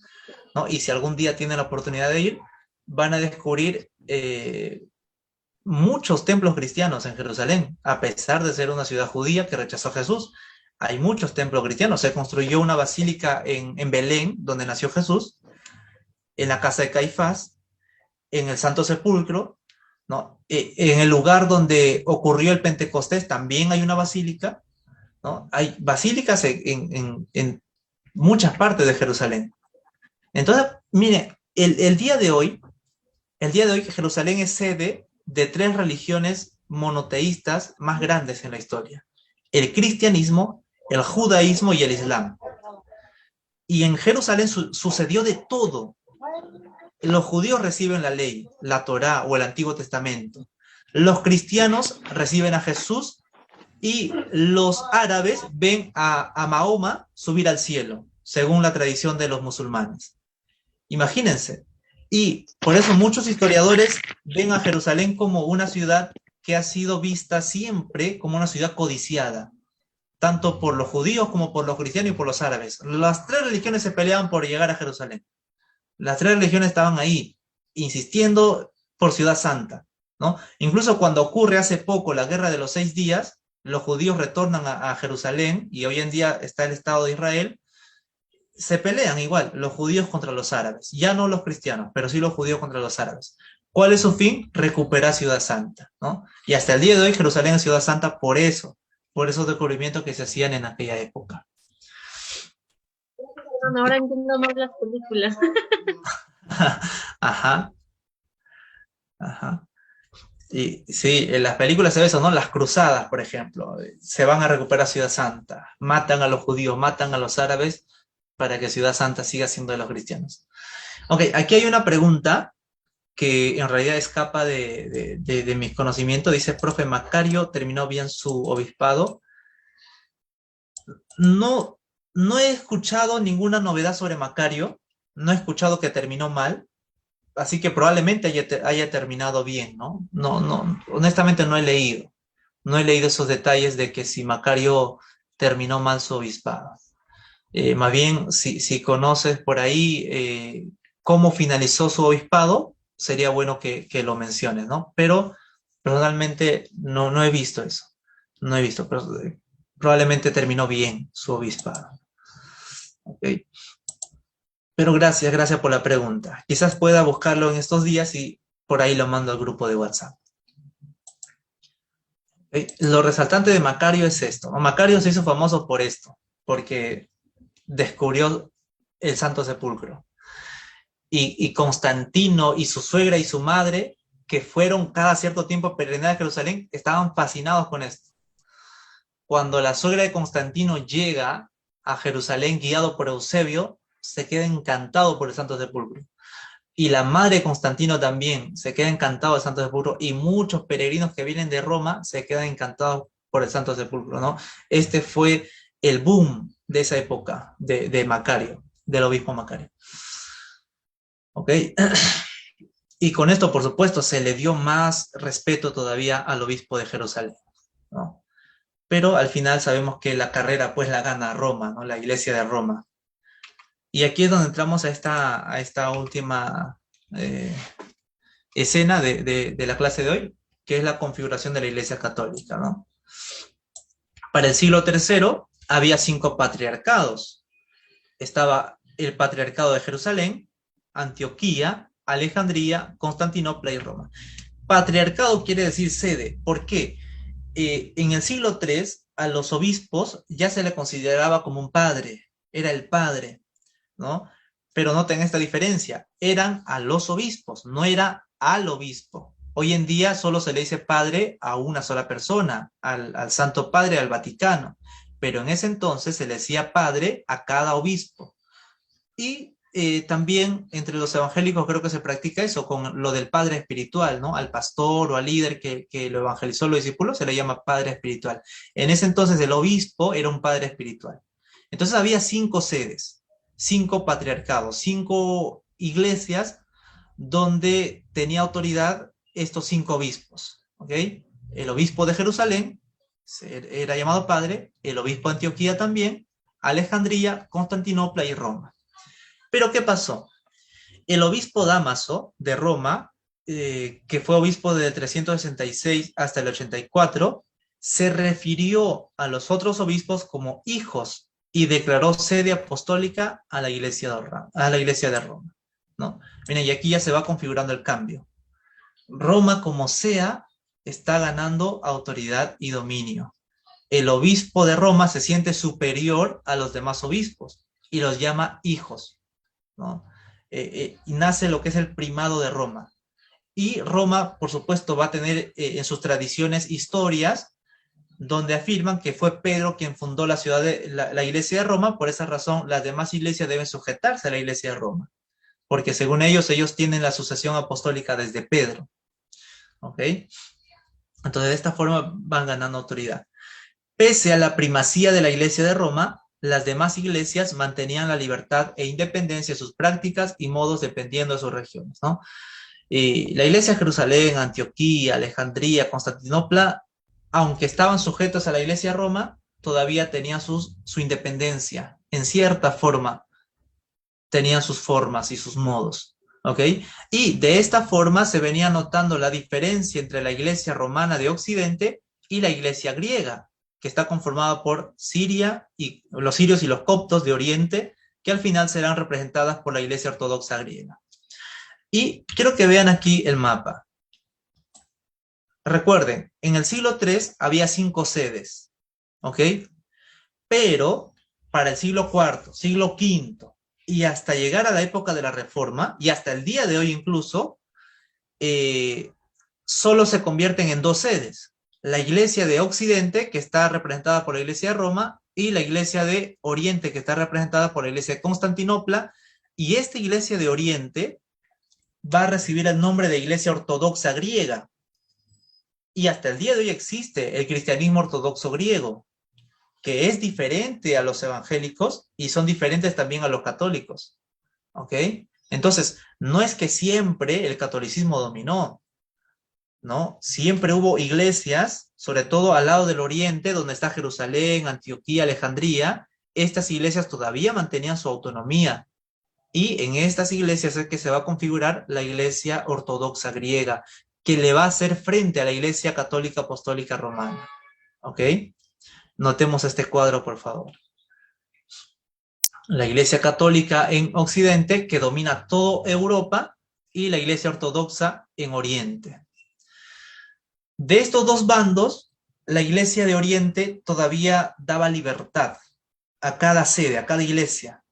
¿no? Y si algún día tienen la oportunidad de ir, van a descubrir muchos templos cristianos en Jerusalén, a pesar de ser una ciudad judía que rechazó a Jesús. Hay muchos templos cristianos. Se construyó una basílica en Belén, donde nació Jesús, en la casa de Caifás, en el Santo Sepulcro, ¿no? En el lugar donde ocurrió el Pentecostés también hay una basílica, ¿no? Hay basílicas en muchas partes de Jerusalén. Entonces, mire, el día de hoy Jerusalén es sede de 3 religiones monoteístas más grandes en la historia: el cristianismo, el judaísmo y el islam. Y en Jerusalén sucedió de todo. Los judíos reciben la ley, la Torá o el Antiguo Testamento. Los cristianos reciben a Jesús, y los árabes ven a Mahoma subir al cielo, según la tradición de los musulmanes. Imagínense. Y por eso muchos historiadores ven a Jerusalén como una ciudad que ha sido vista siempre como una ciudad codiciada, tanto por los judíos como por los cristianos y por los árabes. Las 3 religiones se peleaban por llegar a Jerusalén. Las 3 religiones estaban ahí, insistiendo por Ciudad Santa, ¿no? Incluso cuando ocurre hace poco la Guerra de los 6 días, los judíos retornan a Jerusalén, y hoy en día está el Estado de Israel. Se pelean igual los judíos contra los árabes, ya no los cristianos, pero sí los judíos contra los árabes. ¿Cuál es su fin? Recuperar Ciudad Santa, ¿no? Y hasta el día de hoy Jerusalén es Ciudad Santa por esos descubrimientos que se hacían en aquella época. Ahora entiendo más las películas. Ajá. Y sí, en las películas se ve eso, ¿no? Las cruzadas, por ejemplo, se van a recuperar Ciudad Santa, matan a los judíos, matan a los árabes para que Ciudad Santa siga siendo de los cristianos. Ok, aquí hay una pregunta que en realidad escapa de mis conocimientos. Dice: profe, ¿Macario terminó bien su obispado? No he escuchado ninguna novedad sobre Macario, no he escuchado que terminó mal, así que probablemente haya terminado bien, ¿no? No, honestamente no he leído esos detalles de que si Macario terminó mal su obispado. Más bien, si conoces por ahí cómo finalizó su obispado, sería bueno que lo menciones, ¿no? Pero personalmente no he visto eso. No he visto, pero probablemente terminó bien su obispado. Okay. Pero gracias por la pregunta. Quizás pueda buscarlo en estos días y por ahí lo mando al grupo de WhatsApp. Okay. Lo resaltante de Macario es esto, ¿no? Macario se hizo famoso por esto, porque descubrió el Santo Sepulcro. Y Constantino y su suegra y su madre, que fueron cada cierto tiempo a peregrinar a Jerusalén, estaban fascinados con esto. Cuando la suegra de Constantino llega a Jerusalén guiado por Eusebio, se queda encantado por el Santo Sepulcro. Y la madre de Constantino también se queda encantado del Santo Sepulcro, y muchos peregrinos que vienen de Roma se quedan encantados por el Santo Sepulcro, ¿no? Este fue el boom de esa época de Macario, del obispo Macario. ¿Ok? Y con esto, por supuesto, se le dio más respeto todavía al obispo de Jerusalén, ¿no? Pero al final sabemos que la carrera pues la gana Roma, ¿no? La iglesia de Roma. Y aquí es donde entramos a esta última escena de la clase de hoy, que es la configuración de la iglesia católica, ¿no? Para el siglo III había 5 patriarcados. Estaba el patriarcado de Jerusalén, Antioquía, Alejandría, Constantinopla y Roma. Patriarcado quiere decir sede. ¿Por qué? En el siglo III a los obispos ya se le consideraba como un padre, era el padre, ¿no? Pero noten esta diferencia, eran a los obispos, no era al obispo. Hoy en día solo se le dice padre a una sola persona, al Santo Padre, al Vaticano, pero en ese entonces se le decía padre a cada obispo. Y también entre los evangélicos creo que se practica eso, con lo del padre espiritual, ¿no? Al pastor o al líder que lo evangelizó, los discípulos, se le llama padre espiritual. En ese entonces el obispo era un padre espiritual. Entonces había 5 sedes, 5 patriarcados, 5 iglesias donde tenía autoridad estos 5 obispos, ¿ok? El obispo de Jerusalén era llamado padre, el obispo de Antioquía también, Alejandría, Constantinopla y Roma. Pero ¿qué pasó? El obispo Dámaso de Roma, que fue obispo desde el 366 hasta el 84, se refirió a los otros obispos como hijos y declaró sede apostólica a la iglesia de Roma, ¿no? Miren, y aquí ya se va configurando el cambio. Roma, como sea, está ganando autoridad y dominio. El obispo de Roma se siente superior a los demás obispos y los llama hijos, ¿no? Y nace lo que es el primado de Roma. Y Roma, por supuesto, va a tener en sus tradiciones historias donde afirman que fue Pedro quien fundó la iglesia de Roma. Por esa razón, las demás iglesias deben sujetarse a la iglesia de Roma, porque según ellos tienen la sucesión apostólica desde Pedro. ¿Ok? Entonces, de esta forma van ganando autoridad. Pese a la primacía de la iglesia de Roma, las demás iglesias mantenían la libertad e independencia de sus prácticas y modos dependiendo de sus regiones, ¿no? Y la iglesia de Jerusalén, Antioquía, Alejandría, Constantinopla, aunque estaban sujetos a la iglesia de Roma, todavía tenían su independencia. En cierta forma, tenían sus formas y sus modos, ¿ok? Y de esta forma se venía notando la diferencia entre la iglesia romana de Occidente y la iglesia griega, que está conformada por Siria y los sirios y los coptos de Oriente, que al final serán representadas por la iglesia ortodoxa griega. Y quiero que vean aquí el mapa. Recuerden, en el siglo III había 5 sedes, ¿ok? Pero para el siglo IV, siglo V y hasta llegar a la época de la Reforma, y hasta el día de hoy incluso, solo se convierten en 2 sedes. La iglesia de Occidente, que está representada por la iglesia de Roma, y la iglesia de Oriente, que está representada por la iglesia de Constantinopla, y esta iglesia de Oriente va a recibir el nombre de iglesia ortodoxa griega. Y hasta el día de hoy existe el cristianismo ortodoxo griego, que es diferente a los evangélicos y son diferentes también a los católicos. ¿Ok? Entonces, no es que siempre el catolicismo dominó, ¿no? Siempre hubo iglesias, sobre todo al lado del oriente, donde está Jerusalén, Antioquía, Alejandría. Estas iglesias todavía mantenían su autonomía. Y en estas iglesias es que se va a configurar la iglesia ortodoxa griega, que le va a hacer frente a la iglesia católica apostólica romana. ¿Ok? Notemos este cuadro, por favor. La iglesia católica en Occidente, que domina toda Europa, y la iglesia ortodoxa en Oriente. De estos dos bandos, la iglesia de Oriente todavía daba libertad a cada sede, a cada iglesia,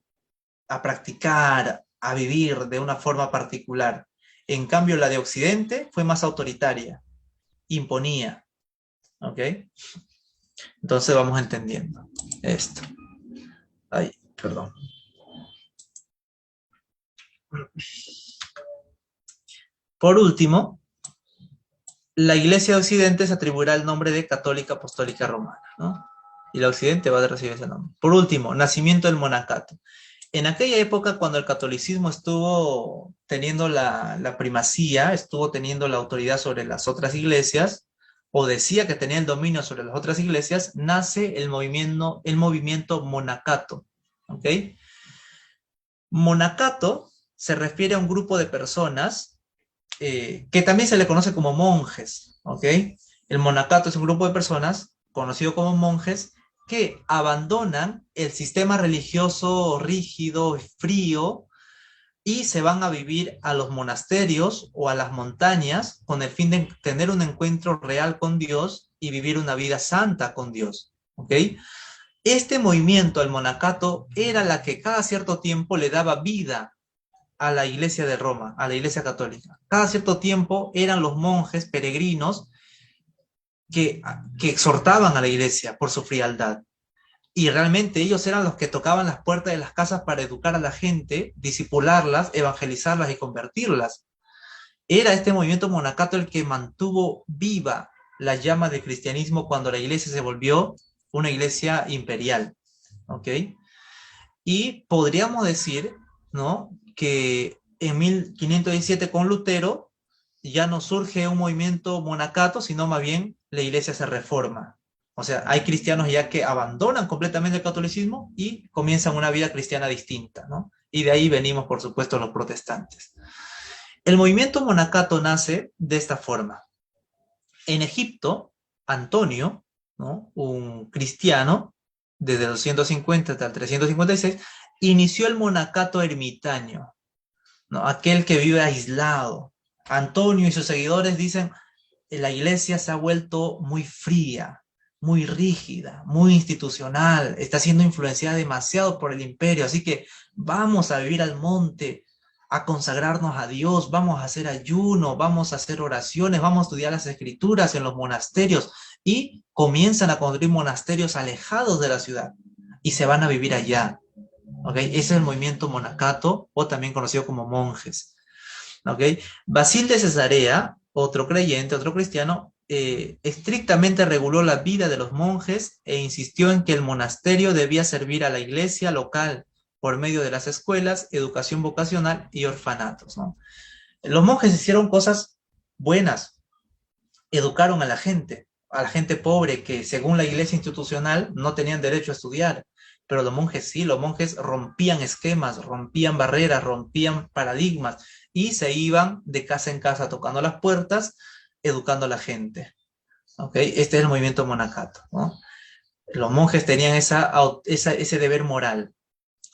a practicar, a vivir de una forma particular. En cambio, la de Occidente fue más autoritaria, imponía. ¿Ok? Entonces vamos entendiendo esto. Ay, perdón. Por último, la Iglesia de Occidente se atribuirá el nombre de Católica Apostólica Romana, ¿no? Y la Occidente va a recibir ese nombre. Por último, nacimiento del monacato. En aquella época, cuando el catolicismo estuvo teniendo la primacía, estuvo teniendo la autoridad sobre las otras iglesias, o decía que tenía el dominio sobre las otras iglesias, nace el movimiento monacato. ¿Ok? Monacato se refiere a un grupo de personas que también se le conoce como monjes, ¿ok? El monacato es un grupo de personas, conocido como monjes, que abandonan el sistema religioso rígido, frío, y se van a vivir a los monasterios o a las montañas con el fin de tener un encuentro real con Dios y vivir una vida santa con Dios, ¿ok? Este movimiento, el monacato, era la que cada cierto tiempo le daba vida a la iglesia de Roma, a la iglesia católica. Cada cierto tiempo eran los monjes peregrinos que exhortaban a la iglesia por su frialdad. Y realmente ellos eran los que tocaban las puertas de las casas para educar a la gente, disipularlas, evangelizarlas y convertirlas. Era este movimiento monacato el que mantuvo viva la llama del cristianismo cuando la iglesia se volvió una iglesia imperial. ¿Ok? Y podríamos decir, ¿no?, que en 1517 con Lutero ya no surge un movimiento monacato, sino más bien la iglesia se reforma. O sea, hay cristianos ya que abandonan completamente el catolicismo y comienzan una vida cristiana distinta, ¿no? Y de ahí venimos, por supuesto, los protestantes. El movimiento monacato nace de esta forma. En Egipto, Antonio, ¿no?, un cristiano, desde el 250 hasta el 356, inició el monacato ermitaño, ¿no?, aquel que vive aislado. Antonio y sus seguidores dicen, la iglesia se ha vuelto muy fría, muy rígida, muy institucional, está siendo influenciada demasiado por el imperio, así que vamos a vivir al monte, a consagrarnos a Dios, vamos a hacer ayuno, vamos a hacer oraciones, vamos a estudiar las escrituras en los monasterios, y comienzan a construir monasterios alejados de la ciudad y se van a vivir allá. ¿Okay? Ese es el movimiento monacato, o también conocido como monjes. ¿Okay? Basil de Cesarea, otro creyente, otro cristiano, estrictamente reguló la vida de los monjes e insistió en que el monasterio debía servir a la iglesia local por medio de las escuelas, educación vocacional y orfanatos, ¿no? Los monjes hicieron cosas buenas, educaron a la gente pobre que según la iglesia institucional no tenían derecho a estudiar, pero los monjes sí, los monjes rompían esquemas, rompían barreras, rompían paradigmas y se iban de casa en casa tocando las puertas, educando a la gente. ¿Okay? Este es el movimiento monacato, ¿no? Los monjes tenían ese deber moral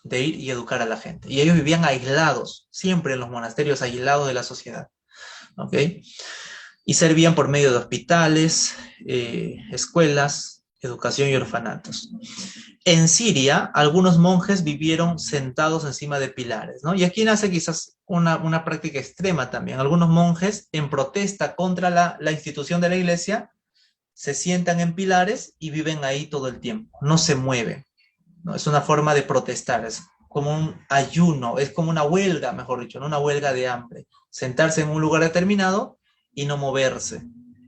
de ir y educar a la gente. Y ellos vivían aislados, siempre en los monasterios, aislados de la sociedad. ¿Ok? Y servían por medio de hospitales, escuelas, educación y orfanatos. En Siria, algunos monjes vivieron sentados encima de pilares, ¿no? Y aquí nace quizás una práctica extrema también. Algunos monjes, en protesta contra la institución de la iglesia, se sientan en pilares y viven ahí todo el tiempo, no se mueven, ¿no? Es una forma de protestar, es como un ayuno, es como una huelga, mejor dicho, ¿no? Una huelga de hambre. Sentarse en un lugar determinado y no moverse,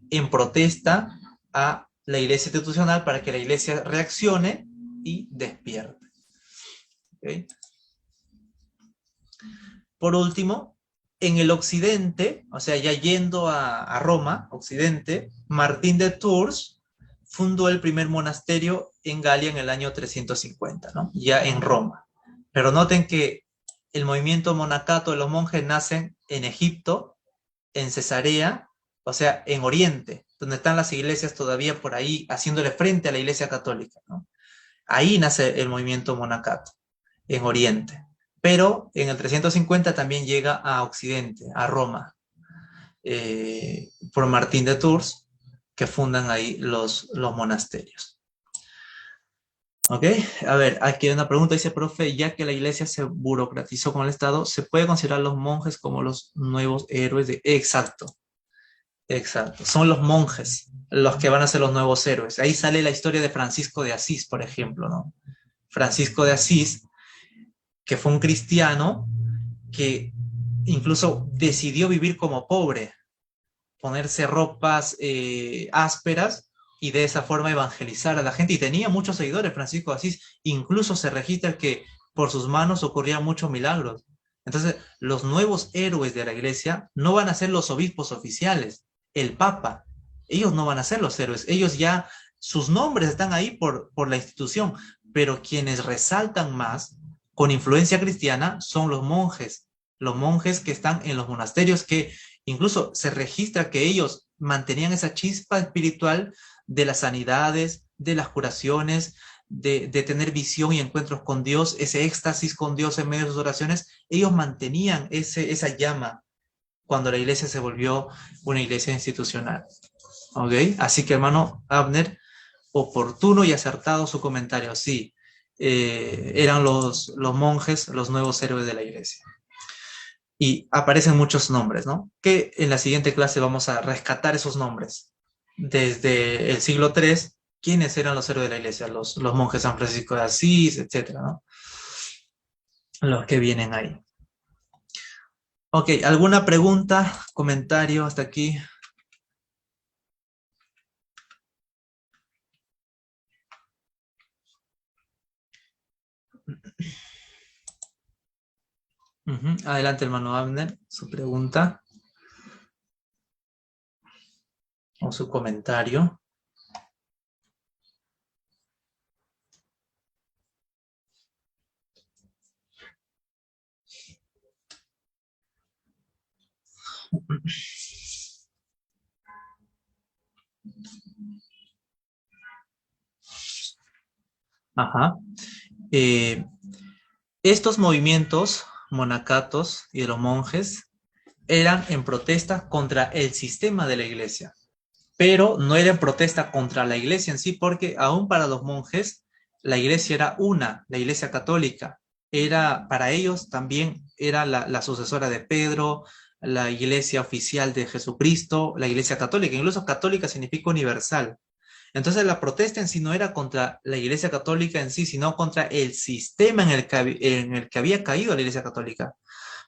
en protesta a la iglesia institucional para que la iglesia reaccione y despierte. ¿Okay? Por último, en el occidente, o sea, ya yendo a Roma, occidente, Martín de Tours fundó el primer monasterio en Galia en el año 350, ¿no? Ya en Roma. Pero noten que el movimiento monacato de los monjes nacen en Egipto, en Cesarea, o sea, en Oriente, donde están las iglesias todavía por ahí haciéndole frente a la iglesia católica, ¿no? Ahí nace el movimiento monacato, en Oriente. Pero en el 350 también llega a Occidente, a Roma, por Martín de Tours, que fundan ahí los monasterios. ¿Ok? A ver, aquí hay una pregunta, dice, profe, ya que la iglesia se burocratizó con el Estado, ¿se puede considerar los monjes como los nuevos héroes de...? Exacto, exacto. Son los monjes los que van a ser los nuevos héroes. Ahí sale la historia de Francisco de Asís, por ejemplo, ¿no? Francisco de Asís, que fue un cristiano que incluso decidió vivir como pobre, ponerse ropas ásperas y de esa forma evangelizar a la gente. Y tenía muchos seguidores, Francisco de Asís. Incluso se registra que por sus manos ocurrían muchos milagros. Entonces, los nuevos héroes de la iglesia no van a ser los obispos oficiales, el papa. Ellos no van a ser los héroes. Ellos ya, sus nombres están ahí por la institución, pero quienes resaltan más con influencia cristiana son los monjes que están en los monasterios, que incluso se registra que ellos mantenían esa chispa espiritual de las sanidades, de las curaciones, de tener visión y encuentros con Dios, ese éxtasis con Dios en medio de sus oraciones. Ellos mantenían esa llama cuando la iglesia se volvió una iglesia institucional. ¿Ok? Así que, hermano Abner, oportuno y acertado su comentario. Sí, eran los monjes los nuevos héroes de la iglesia. Y aparecen muchos nombres, ¿no? Que en la siguiente clase vamos a rescatar esos nombres. Desde el siglo III, ¿quiénes eran los héroes de la iglesia? Los monjes San Francisco de Asís, etcétera, ¿no? Los que vienen ahí. Ok, ¿alguna pregunta, comentario hasta aquí? Adelante, hermano Abner, su pregunta o su comentario. Ajá. Estos movimientos monacatos y de los monjes eran en protesta contra el sistema de la iglesia, pero no era en protesta contra la iglesia en sí, porque aún para los monjes la iglesia era una, la iglesia católica. Era, para ellos también era la sucesora de Pedro, la iglesia oficial de Jesucristo, la iglesia católica. Incluso católica significa universal. Entonces la protesta en sí no era contra la Iglesia Católica en sí, sino contra el sistema en el que había caído la Iglesia Católica.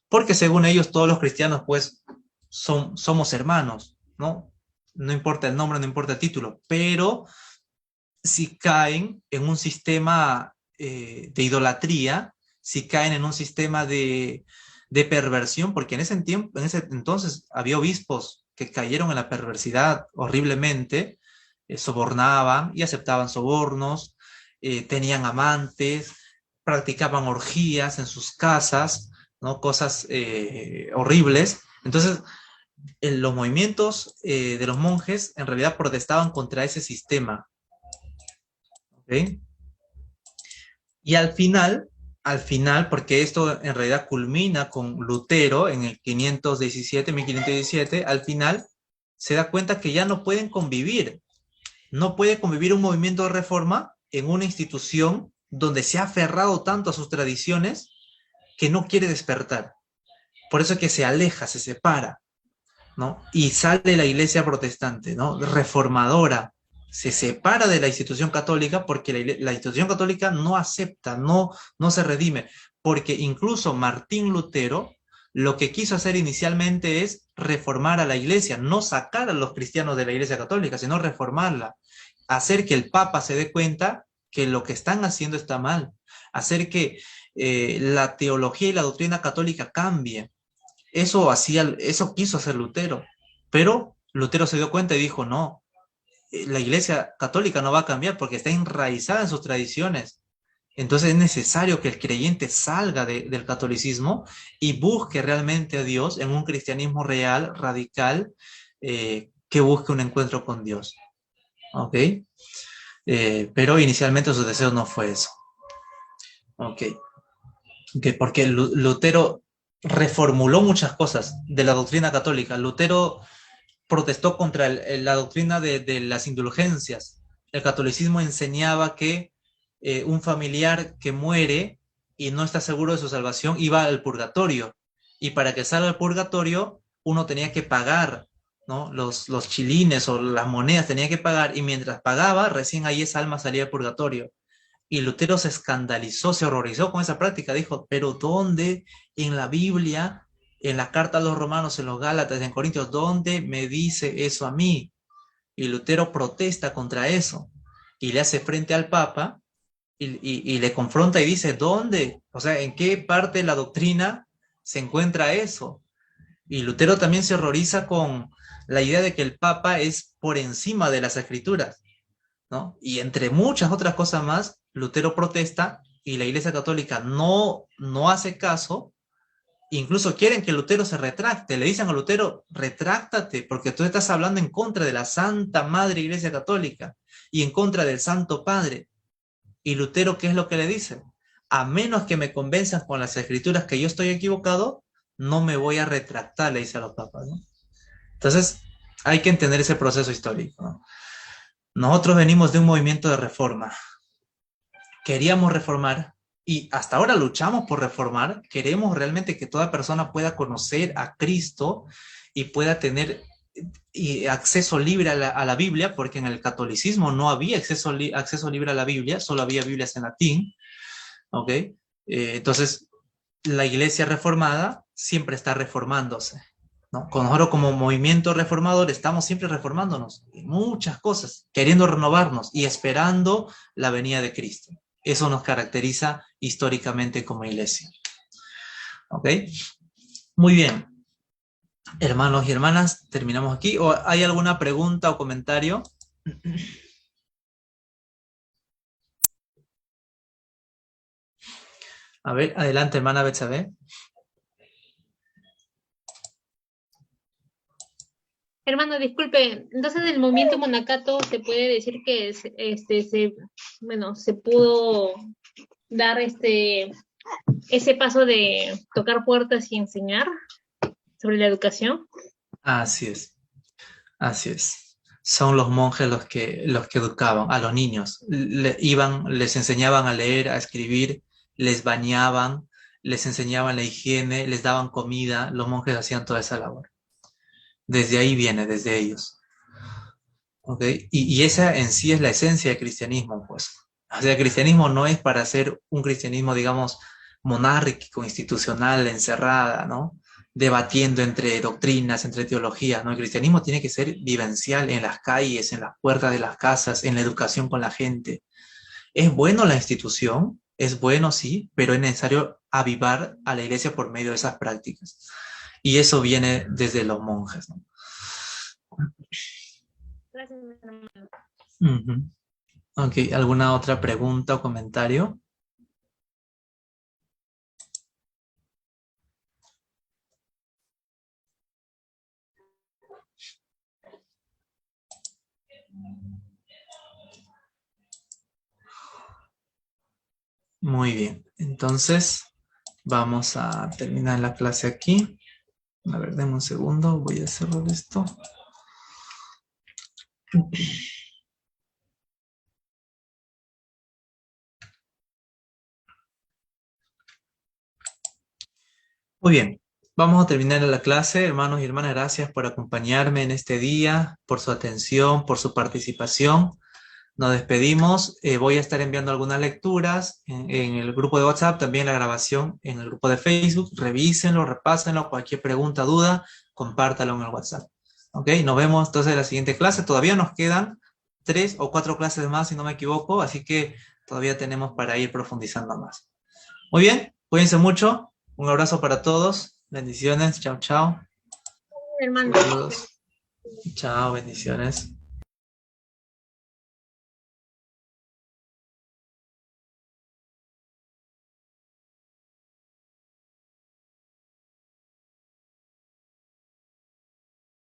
Porque según ellos todos los cristianos pues somos hermanos, ¿no? No importa el nombre, no importa el título, pero si caen en un sistema de idolatría, si caen en un sistema de perversión, porque en ese entonces había obispos que cayeron en la perversidad horriblemente, sobornaban y aceptaban sobornos, tenían amantes, practicaban orgías en sus casas, ¿no? Cosas horribles. Entonces, los movimientos de los monjes en realidad protestaban contra ese sistema. ¿Okay? Y al final, porque esto en realidad culmina con Lutero en el 1517, al final se da cuenta que ya no pueden convivir. No puede convivir un movimiento de reforma en una institución donde se ha aferrado tanto a sus tradiciones que no quiere despertar. Por eso es que se aleja, se separa, ¿no? Y sale la iglesia protestante, ¿no? Reformadora. Se separa de la institución católica porque la institución católica no acepta, no se redime. Porque incluso Martín Lutero lo que quiso hacer inicialmente es reformar a la iglesia, no sacar a los cristianos de la iglesia católica, sino reformarla. Hacer que el Papa se dé cuenta que lo que están haciendo está mal. Hacer que la teología y la doctrina católica cambie. Eso quiso hacer Lutero. Pero Lutero se dio cuenta y dijo, no, la iglesia católica no va a cambiar porque está enraizada en sus tradiciones. Entonces es necesario que el creyente salga del catolicismo y busque realmente a Dios en un cristianismo real, radical, que busque un encuentro con Dios. ¿Ok? Pero inicialmente su deseo no fue eso. ¿Ok? Porque Lutero reformuló muchas cosas de la doctrina católica. Lutero protestó contra la doctrina de las indulgencias. El catolicismo enseñaba que un familiar que muere y no está seguro de su salvación iba al purgatorio. Y para que salga al purgatorio, uno tenía que pagar, ¿no? Los chilines o las monedas tenía que pagar, y mientras pagaba, recién ahí esa alma salía del purgatorio. Y Lutero se escandalizó, se horrorizó con esa práctica. Dijo, pero ¿dónde en la Biblia en la carta a los romanos, en los Gálatas, en Corintios, ¿dónde me dice eso a mí? Y Lutero protesta contra eso y le hace frente al Papa y le confronta y dice, ¿dónde? O sea, ¿en qué parte de la doctrina se encuentra eso? Y Lutero también se horroriza con la idea de que el Papa es por encima de las Escrituras, ¿no? Y entre muchas otras cosas más, Lutero protesta y la Iglesia Católica no hace caso. Incluso quieren que Lutero se retracte. Le dicen a Lutero, retráctate, porque tú estás hablando en contra de la Santa Madre Iglesia Católica y en contra del Santo Padre. Y Lutero, ¿qué es lo que le dice? A menos que me convenzan con las Escrituras que yo estoy equivocado, no me voy a retractar, le dice a los papas, ¿no? Entonces, hay que entender ese proceso histórico, ¿no? Nosotros venimos de un movimiento de reforma. Queríamos reformar y hasta ahora luchamos por reformar. Queremos realmente que toda persona pueda conocer a Cristo y pueda tener acceso libre a la Biblia, porque en el catolicismo no había acceso libre a la Biblia, solo había Biblias en latín, ¿ok? Entonces, la iglesia reformada siempre está reformándose, ¿no? Con nosotros como movimiento reformador estamos siempre reformándonos en muchas cosas, queriendo renovarnos y esperando la venida de Cristo. Eso nos caracteriza históricamente como iglesia. ¿Ok? Muy bien. Hermanos y hermanas, terminamos aquí. ¿O hay alguna pregunta o comentario? A ver, adelante, hermana Betsabe. Hermano, disculpe, entonces el movimiento monacato se puede decir que se pudo dar ese paso de tocar puertas y enseñar sobre la educación. Así es, así es. Son los monjes los que educaban a los niños. Les enseñaban a leer, a escribir, les bañaban, les enseñaban la higiene, les daban comida. Los monjes hacían toda esa labor. Desde ahí viene, desde ellos. ¿Ok? Y esa en sí es la esencia del cristianismo, pues. O sea, el cristianismo no es para ser un cristianismo, digamos, monárquico, institucional, encerrada, ¿no? Debatiendo entre doctrinas, entre teologías, ¿no? El cristianismo tiene que ser vivencial en las calles, en las puertas de las casas, en la educación con la gente. Es bueno la institución, es bueno, sí, pero es necesario avivar a la iglesia por medio de esas prácticas. Y eso viene desde los monjes, ¿no? Gracias, hermano. Uh-huh. Ok, ¿alguna otra pregunta o comentario? Muy bien, entonces vamos a terminar la clase aquí. A ver, denme un segundo, voy a cerrar esto. Muy bien, vamos a terminar la clase. Hermanos y hermanas, gracias por acompañarme en este día, por su atención, por su participación. Nos despedimos. Voy a estar enviando algunas lecturas en el grupo de WhatsApp, también la grabación en el grupo de Facebook. Revísenlo, repásenlo, cualquier pregunta, duda, compártalo en el WhatsApp. ¿Ok? Nos vemos entonces en la siguiente clase. Todavía nos quedan 3 o 4 clases más, si no me equivoco, así que todavía tenemos para ir profundizando más. Muy bien, cuídense mucho. Un abrazo para todos. Bendiciones. Chao, chao. Hermano. Saludos. Chao, bendiciones.